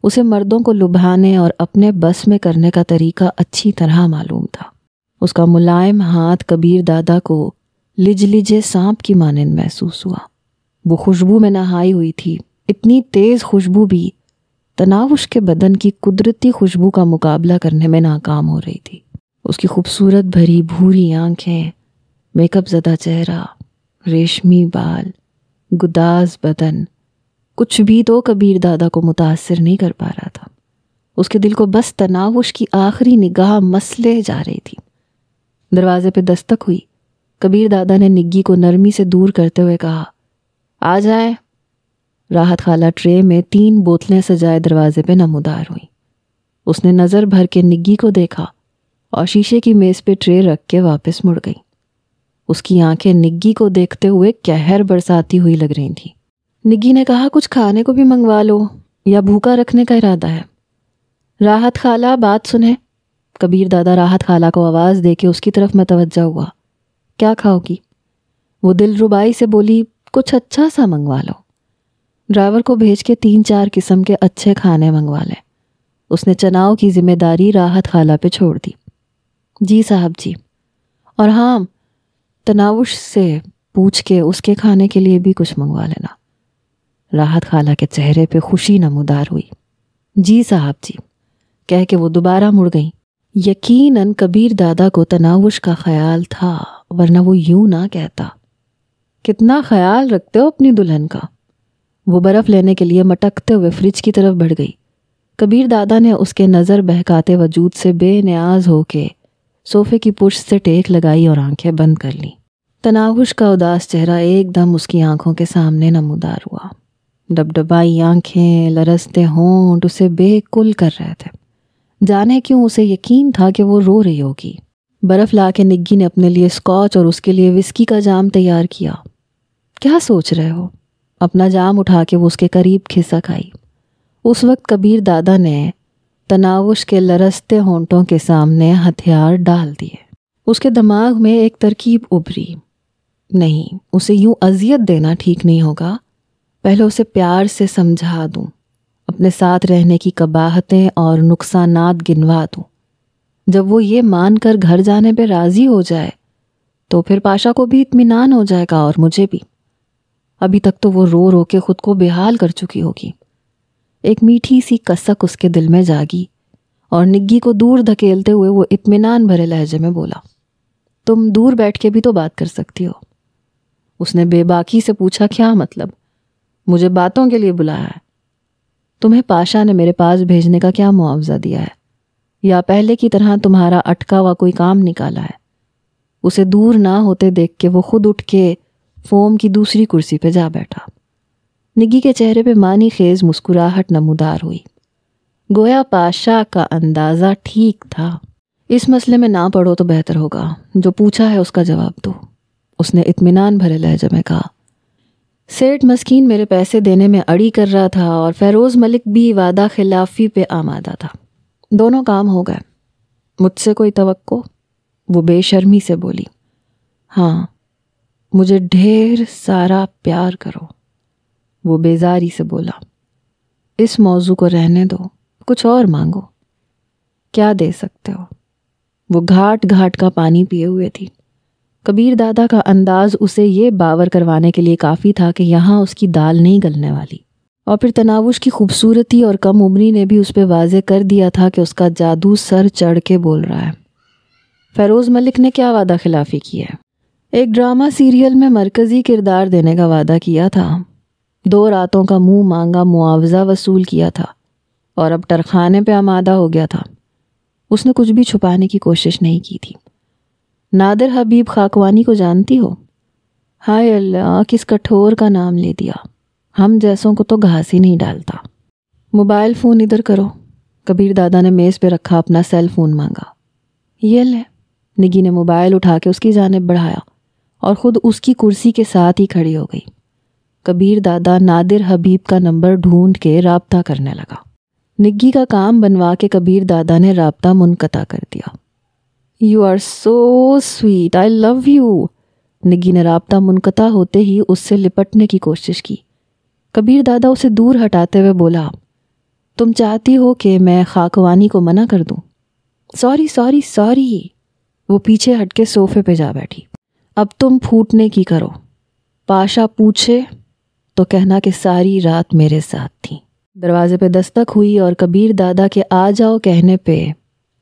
اسے مردوں کو لبھانے اور اپنے بس میں کرنے کا طریقہ اچھی طرح معلوم تھا۔ اس کا ملائم ہاتھ کبیر دادا کو لجے سانپ کی مانند محسوس ہوا۔ وہ خوشبو میں نہائی ہوئی تھی، اتنی تیز خوشبو بھی تناوش کے بدن کی قدرتی خوشبو کا مقابلہ کرنے میں ناکام ہو رہی تھی۔ اس کی خوبصورت بھری بھوری آنکھیں، میک اپ زدہ چہرہ، ریشمی بال، گداز بدن، کچھ بھی تو کبیر دادا کو متاثر نہیں کر پا رہا تھا۔ اس کے دل کو بس تناوش کی آخری نگاہ مسلے جا رہی تھی۔ دروازے پہ دستک ہوئی۔ کبیر دادا نے نگی کو نرمی سے دور کرتے ہوئے کہا، آ جائیں۔ راحت خالہ ٹرے میں 3 بوتلیں سجائے دروازے پہ نمودار ہوئیں۔ اس نے نظر بھر کے نگی کو دیکھا اور شیشے کی میز پہ ٹرے رکھ کے واپس مڑ گئی۔ اس کی آنکھیں نگی کو دیکھتے ہوئے قہر برساتی ہوئی لگ رہی تھیں۔ نگی نے کہا، کچھ کھانے کو بھی منگوا لو، یا بھوکا رکھنے کا ارادہ ہے؟ راحت خالہ بات سنیں۔ کبیر دادا راحت خالہ کو آواز دے کے اس کی طرف متوجہ ہوا۔ کیا کھاؤ گی؟ وہ دل ربائی سے بولی، کچھ اچھا سا منگوا لو۔ ڈرائیور کو بھیج کے 3-4 قسم کے اچھے کھانے منگوا لیں۔ اس نے چناؤ کی ذمہ داری راحت خالہ پہ چھوڑ دی۔ جی صاحب جی۔ اور ہاں، تناوش سے پوچھ کے اس کے کھانے کے لیے بھی کچھ منگوا لینا۔ راحت خالہ کے چہرے پہ خوشی نمودار ہوئی۔ جی صاحب جی کہہ کے وہ دوبارہ مڑ گئیں۔ یقیناً کبیر دادا کو تناوش کا خیال تھا، ورنہ وہ یوں نہ کہتا۔ کتنا خیال رکھتے ہو اپنی دلہن کا۔ وہ برف لینے کے لیے مٹکتے ہوئے فریج کی طرف بڑھ گئی۔ کبیر دادا نے اس کے نظر بہکاتے وجود سے بے نیاز ہو کے صوفے کی پشت سے ٹیک لگائی اور آنکھیں بند کر لیں۔ تناوش کا اداس چہرہ ایک دم اس کی آنکھوں کے سامنے نمودار ہوا۔ ڈبڈبائی آنکھیں، لرزتے ہونٹ اسے بے کل کر رہے تھے۔ جانے کیوں اسے یقین تھا کہ وہ رو رہی ہوگی۔ برف لا کے نگی نے اپنے لیے اسکاچ اور اس کے لیے وسکی کا جام تیار کیا۔ کیا سوچ رہے ہو؟ اپنا جام اٹھا کے وہ اس کے قریب کھسک آئی۔ اس وقت کبیر دادا نے تناوش کے لرزتے ہونٹوں کے سامنے ہتھیار ڈال دیے۔ اس کے دماغ میں ایک ترکیب ابھری۔ نہیں، اسے یوں اذیت دینا ٹھیک نہیں ہوگا، پہلے اسے پیار سے سمجھا دوں، اپنے ساتھ رہنے کی قباحتیں اور نقصانات گنوا دوں۔ جب وہ یہ مان کر گھر جانے پہ راضی ہو جائے تو پھر پاشا کو بھی اطمینان ہو جائے گا اور مجھے بھی۔ ابھی تک تو وہ رو رو کے خود کو بے حال کر چکی ہوگی۔ ایک میٹھی سی کسک اس کے دل میں جاگی اور نگی کو دور دھکیلتے ہوئے وہ اطمینان بھرے لہجے میں بولا، تم دور بیٹھ کے بھی تو بات کر سکتی ہو۔ اس نے بے باکی سے پوچھا، کیا مطلب؟ مجھے باتوں کے لیے بلایا ہے؟ تمہیں پاشا نے میرے پاس بھیجنے کا کیا معاوضہ دیا ہے؟ یا پہلے کی طرح تمہارا اٹکا ہوا کوئی کام نکالا ہے؟ اسے دور نہ ہوتے دیکھ کے وہ خود اٹھ کے فوم کی دوسری کرسی پہ جا بیٹھا۔ نگی کے چہرے پہ معنی خیز مسکراہٹ نمودار ہوئی، گویا پاشا کا اندازہ ٹھیک تھا۔ اس مسئلے میں نہ پڑھو تو بہتر ہوگا، جو پوچھا ہے اس کا جواب دو، اس نے اطمینان بھرے لہجے میں کہا۔ سیٹھ مسکین میرے پیسے دینے میں اڑی کر رہا تھا اور فیروز ملک بھی وعدہ خلافی پہ آمادہ تھا، دونوں کام ہو گئے۔ مجھ سے کوئی توقع؟ وہ بے شرمی سے بولی۔ ہاں، مجھے ڈھیر سارا پیار کرو، وہ بیزاری سے بولا۔ اس موضوع کو رہنے دو، کچھ اور مانگو۔ کیا دے سکتے ہو؟ وہ گھاٹ گھاٹ کا پانی پیے ہوئے تھی۔ کبیر دادا کا انداز اسے یہ باور کروانے کے لیے کافی تھا کہ یہاں اس کی دال نہیں گلنے والی، اور پھر تناوش کی خوبصورتی اور کم عمری نے بھی اس پہ واضح کر دیا تھا کہ اس کا جادو سر چڑھ کے بول رہا ہے۔ فیروز ملک نے کیا وعدہ خلافی کی ہے؟ ایک ڈرامہ سیریل میں مرکزی کردار دینے کا وعدہ کیا تھا، 2 راتوں کا منہ مانگا معاوضہ وصول کیا تھا، اور اب ٹرخانے پہ آمادہ ہو گیا تھا۔ اس نے کچھ بھی چھپانے کی کوشش نہیں کی تھی۔ نادر حبیب خاکوانی کو جانتی ہو؟ ہائے اللہ، کس کٹھور کا نام لے دیا، ہم جیسوں کو تو گھاس ہی نہیں ڈالتا۔ موبائل فون ادھر کرو۔ کبیر دادا نے میز پہ رکھا اپنا سیل فون مانگا۔ یہ لے۔ نگی نے موبائل اٹھا کے اس کی جانب بڑھایا اور خود اس کی کرسی کے ساتھ ہی کھڑی ہو گئی۔ کبیر دادا نادر حبیب کا نمبر ڈھونڈ کے رابطہ کرنے لگا۔ نگی کا کام بنوا کے کبیر دادا نے رابطہ منقطع کر دیا۔ You are so sweet, I love you. نگی نے رابطہ منقطع ہوتے ہی اس سے لپٹنے کی کوشش کی۔ کبیر دادا اسے دور ہٹاتے ہوئے بولا، تم چاہتی ہو کہ میں خاکوانی کو منع کر دوں؟ Sorry sorry sorry. وہ پیچھے ہٹ کے صوفے پہ جا بیٹھی۔ اب تم پھوٹنے کی کرو، پاشا پوچھے تو کہنا کہ ساری رات میرے ساتھ تھی۔ دروازے پہ دستک ہوئی اور کبیر دادا کے آ جاؤ کہنے پہ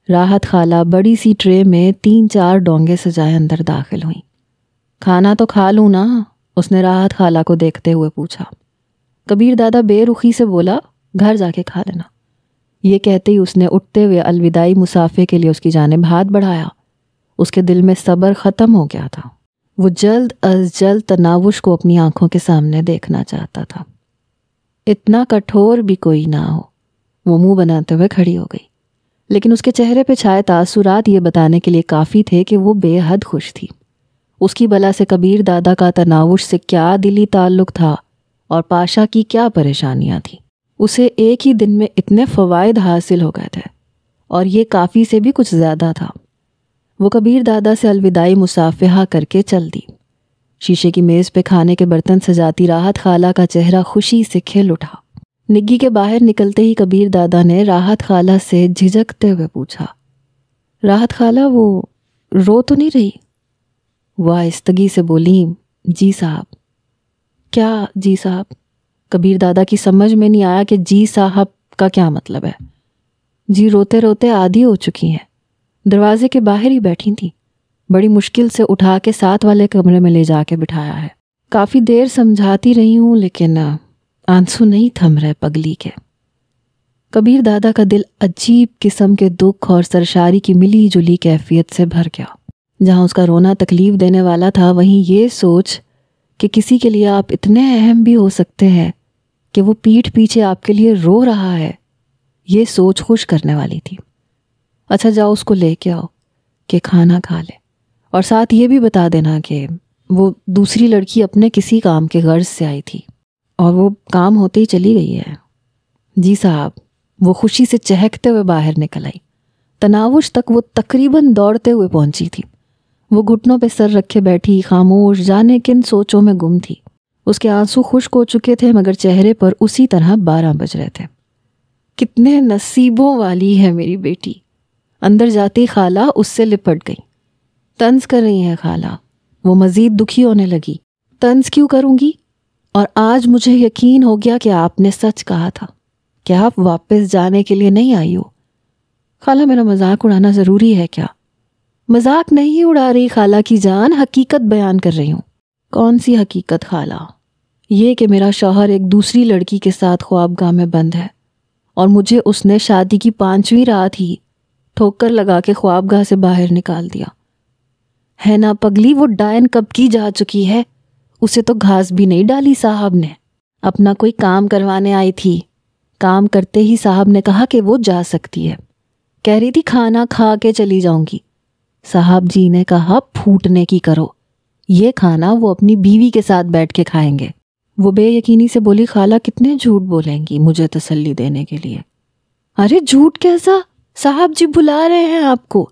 راحت خالہ بڑی سی ٹرے میں 3-4 ڈونگے سجائے اندر داخل ہوئیں۔ کھانا تو کھا لوں نا؟ اس نے راحت خالہ کو دیکھتے ہوئے پوچھا۔ کبیر دادا بے رخی سے بولا، گھر جا کے کھا لینا۔ یہ کہتے ہی اس نے اٹھتے ہوئے الوداعی مسافے کے لیے اس کی جانب ہاتھ بڑھایا۔ اس کے دل میں صبر ختم ہو گیا تھا۔ وہ جلد از جلد تناوش کو اپنی آنکھوں کے سامنے دیکھنا چاہتا تھا۔ اتنا کٹھور بھی کوئی نہ ہو، وہ منہ بناتے ہوئے کھڑی ہو گئی، لیکن اس کے چہرے پہ چھائے تاثرات یہ بتانے کے لیے کافی تھے کہ وہ بے حد خوش تھی۔ اس کی بلا سے کبیر دادا کا تناوش سے کیا دلی تعلق تھا اور پاشا کی کیا پریشانیاں تھیں۔ اسے ایک ہی دن میں اتنے فوائد حاصل ہو گئے تھے، اور یہ کافی سے بھی کچھ زیادہ تھا۔ وہ کبیر دادا سے الوداعی مصافحہ کر کے چل دی۔ شیشے کی میز پہ کھانے کے برتن سجاتی راحت خالہ کا چہرہ خوشی سے کھل اٹھا۔ نگی کے باہر نکلتے ہی کبیر دادا نے راحت خالہ سے جھجکتے ہوئے پوچھا، راحت خالہ وہ رو تو نہیں رہی؟ وہ آہستگی سے بولی، جی صاحب۔ کیا جی صاحب؟ کبیر دادا کی سمجھ میں نہیں آیا کہ جی صاحب کا کیا مطلب ہے۔ جی روتے روتے عادی ہو چکی ہیں، دروازے کے باہر ہی بیٹھی تھیں، بڑی مشکل سے اٹھا کے ساتھ والے کمرے میں لے جا کے بٹھایا ہے۔ کافی دیر سمجھاتی رہی ہوں لیکن آنسو نہیں تھم رہے پگلی کے۔ کبیر دادا کا دل عجیب قسم کے دکھ اور سرشاری کی ملی جلی کیفیت سے بھر گیا۔ جہاں اس کا رونا تکلیف دینے والا تھا، وہیں یہ سوچ کہ کسی کے لیے آپ اتنے اہم بھی ہو سکتے ہیں کہ وہ پیٹھ پیچھے آپ کے لیے رو رہا ہے، یہ سوچ خوش کرنے والی تھی۔ اچھا جاؤ اس کو لے کے آؤ کہ کھانا کھا لے، اور ساتھ یہ بھی بتا دینا کہ وہ دوسری لڑکی اپنے کسی کام کے غرض سے آئی تھی اور وہ کام ہوتے ہی چلی گئی ہے۔ جی صاحب۔ وہ خوشی سے چہکتے ہوئے باہر نکل آئی۔ تناوش تک وہ تقریباً دوڑتے ہوئے پہنچی تھی۔ وہ گھٹنوں پہ سر رکھے بیٹھی خاموش، جانے کن سوچوں میں گم تھی۔ اس کے آنسو خشک ہو چکے تھے مگر چہرے پر اسی طرح 12 بج رہے تھے۔ کتنے نصیبوں والی ہے میری بیٹی۔ اندر جاتی خالہ اس سے لپٹ گئی۔ طنز کر رہی ہیں خالہ؟ وہ مزید دکھی ہونے لگی۔ طنز کیوں کروں گی؟ اور آج مجھے یقین ہو گیا کہ آپ نے سچ کہا تھا کہ آپ واپس جانے کے لیے نہیں آئی ہو۔ خالہ میرا مذاق اڑانا ضروری ہے کیا؟ مذاق نہیں اڑا رہی خالہ کی جان، حقیقت بیان کر رہی ہوں۔ کون سی حقیقت خالہ؟ یہ کہ میرا شوہر ایک دوسری لڑکی کے ساتھ خوابگاہ میں بند ہے اور مجھے اس نے شادی کی 5ویں رات ہی ٹھوکر لگا کے خوابگاہ سے باہر نکال دیا ہے نا پگلی۔ وہ ڈائن کب کی جا چکی ہے، اسے تو گھاس بھی نہیں ڈالی صاحب نے۔ اپنا کوئی کام کروانے آئی تھی، کام کرتے ہی صاحب نے کہا کہ وہ جا سکتی ہے۔ کہہ رہی تھی کھانا کھا کے چلی جاؤں گی، صاحب جی نے کہا پھوٹنے کی کرو، یہ کھانا وہ اپنی بیوی کے ساتھ بیٹھ کے کھائیں گے۔ وہ بے یقینی سے بولی خالہ کتنے جھوٹ بولیں گی مجھے تسلی دینے کے لیے۔ ارے جھوٹ کیسا، صاحب جی بلا رہے ہیں آپ کو،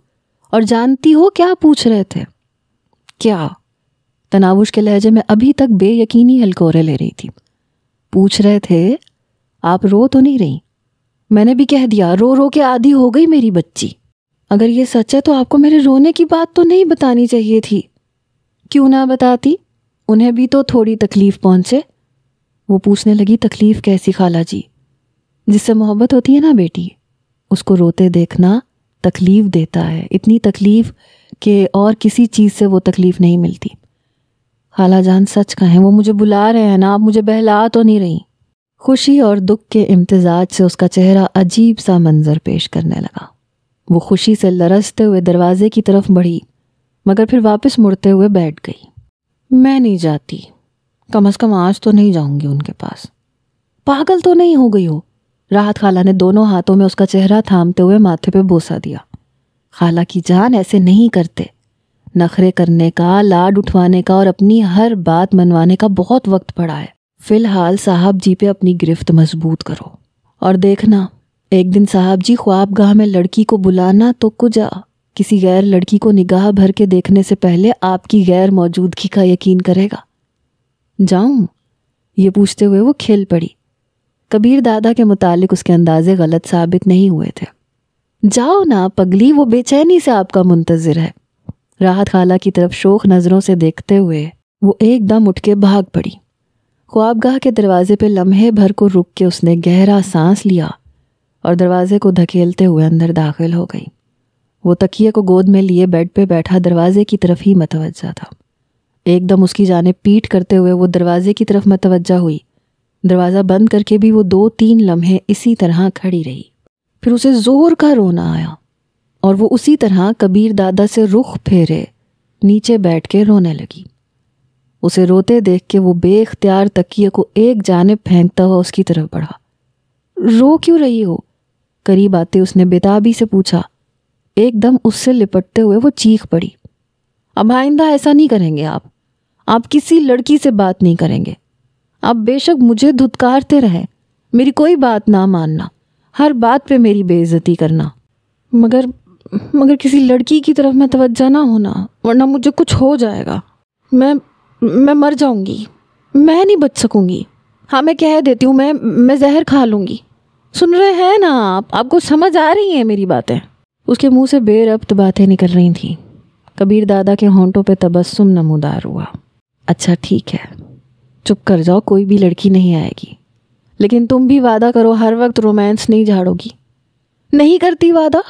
اور جانتی ہو کیا پوچھ رہے تھے؟ کیا؟ تناوش کے لہجے میں ابھی تک بے یقینی ہلکورے لے رہی تھی۔ پوچھ رہے تھے آپ رو تو نہیں رہی؟ میں نے بھی کہہ دیا رو رو کے عادی ہو گئی میری بچی۔ اگر یہ سچ ہے تو آپ کو میرے رونے کی بات تو نہیں بتانی چاہیے تھی۔ کیوں نہ بتاتی، انہیں بھی تو تھوڑی تکلیف پہنچے۔ وہ پوچھنے لگی تکلیف کیسی خالہ جی؟ جس سے محبت ہوتی ہے نا بیٹی، اس کو روتے دیکھنا تکلیف دیتا ہے، اتنی تکلیف کہ اور کسی چیز سے وہ تکلیف نہیں ملتی۔ خالہ جان سچ کہیں وہ مجھے بلا رہے ہیں نا، آپ مجھے بہلا تو نہیں رہی؟ خوشی اور دکھ کے امتزاج سے اس کا چہرہ عجیب سا منظر پیش کرنے لگا۔ وہ خوشی سے لرزتے ہوئے دروازے کی طرف بڑھی، مگر پھر واپس مڑتے ہوئے بیٹھ گئی۔ میں نہیں جاتی، کم از کم آج تو نہیں جاؤں گی ان کے پاس۔ پاگل تو نہیں ہو گئی ہو؟ راحت خالہ نے دونوں ہاتھوں میں اس کا چہرہ تھامتے ہوئے ماتھے پہ بوسہ دیا۔ خالہ کی جان ایسے نہیں کرتے، نخرے کرنے کا، لاڈ اٹھوانے کا اور اپنی ہر بات منوانے کا بہت وقت پڑا ہے۔ فی الحال صاحب جی پہ اپنی گرفت مضبوط کرو، اور دیکھنا ایک دن صاحب جی خوابگاہ میں لڑکی کو بلانا تو کجا کسی غیر لڑکی کو نگاہ بھر کے دیکھنے سے پہلے آپ کی غیر موجودگی کا یقین کرے گا۔ جاؤں؟ یہ پوچھتے ہوئے وہ کھل پڑی۔ کبیر دادا کے متعلق اس کے اندازے غلط ثابت نہیں ہوئے تھے۔ جاؤ نا پگلی، وہ بے چینی سے آپ کا منتظر ہے۔ راحت خالہ کی طرف شوق نظروں سے دیکھتے ہوئے وہ ایک دم اٹھ کے بھاگ پڑی۔ خوابگاہ کے دروازے پہ لمحے بھر کو رک کے اس نے گہرا سانس لیا اور دروازے کو دھکیلتے ہوئے اندر داخل ہو گئی۔ وہ تکیے کو گود میں لیے بیڈ پہ بیٹھا دروازے کی طرف ہی متوجہ تھا۔ ایک دم اس کی جانب پیٹ کرتے ہوئے وہ دروازے کی طرف متوجہ ہوئی۔ دروازہ بند کر کے بھی وہ 2-3 لمحے اسی طرح کھڑی رہی۔ پھر اسے زور کا رونا آیا اور وہ اسی طرح کبیر دادا سے رخ پھیرے نیچے بیٹھ کے رونے لگی۔ اسے روتے دیکھ کے وہ بے اختیار تکیے کو ایک جانب پھینکتا ہوا اس کی طرف بڑھا۔ رو کیوں رہی ہو؟ قریب آتے اس نے بےتابی سے پوچھا۔ ایک دم اس سے لپٹتے ہوئے وہ چیخ پڑی۔ اب آئندہ ایسا نہیں کریں گے آپ کسی لڑکی سے بات نہیں کریں گے۔ آپ بے شک مجھے دھتکارتے رہیں، میری کوئی بات نہ ماننا، ہر بات پہ میری بے عزتی کرنا، مگر کسی لڑکی کی طرف میں توجہ نہ ہونا، ورنہ مجھے کچھ ہو جائے گا۔ میں مر جاؤں گی، میں نہیں بچ سکوں گی۔ ہاں میں کہہ دیتی ہوں، میں زہر کھا لوں گی۔ سن رہے ہیں نا آپ کو سمجھ آ رہی ہیں میری باتیں؟ اس کے منہ سے بے ربط باتیں نکل رہی تھیں۔ کبیر دادا کے ہونٹوں پہ تبسم نمودار ہوا۔ اچھا ٹھیک ہے، چپ کر جاؤ، کوئی بھی لڑکی نہیں آئے گی، لیکن تم بھی وعدہ کرو ہر وقت رومانس نہیں جھاڑو گی۔ نہیں کرتی وعدہ،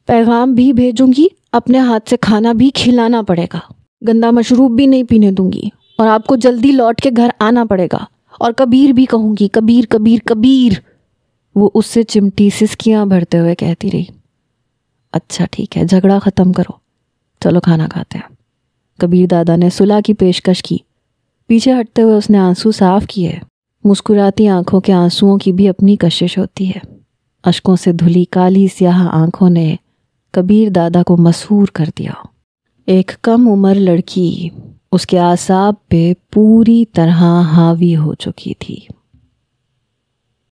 پیغام بھی بھیجوں گی، اپنے ہاتھ سے کھانا بھی کھلانا پڑے گا، گندا مشروب بھی نہیں پینے دوں گی، اور آپ کو جلدی لوٹ کے گھر آنا پڑے گا، اور کبیر بھی کہوں گی، کبیر کبیر کبیر۔ وہ اس سے چمٹی سسکیاں بھرتے ہوئے کہتی رہی۔ اچھا ٹھیک ہے، جھگڑا ختم کرو، چلو کھانا کھاتے ہیں۔ کبیر دادا نے صلح کی پیشکش کی۔ پیچھے ہٹتے ہوئے اس نے آنسو صاف کیے۔ مسکراتی آنکھوں کے آنسوؤں کی بھی اپنی کشش ہوتی ہے۔ اشکوں سے دھلی کالی سیاہ آنکھوں نے کبیر دادا کو مسحور کر دیا۔ ایک کم عمر لڑکی اس کے اعصاب پہ پوری طرح حاوی ہو چکی تھی۔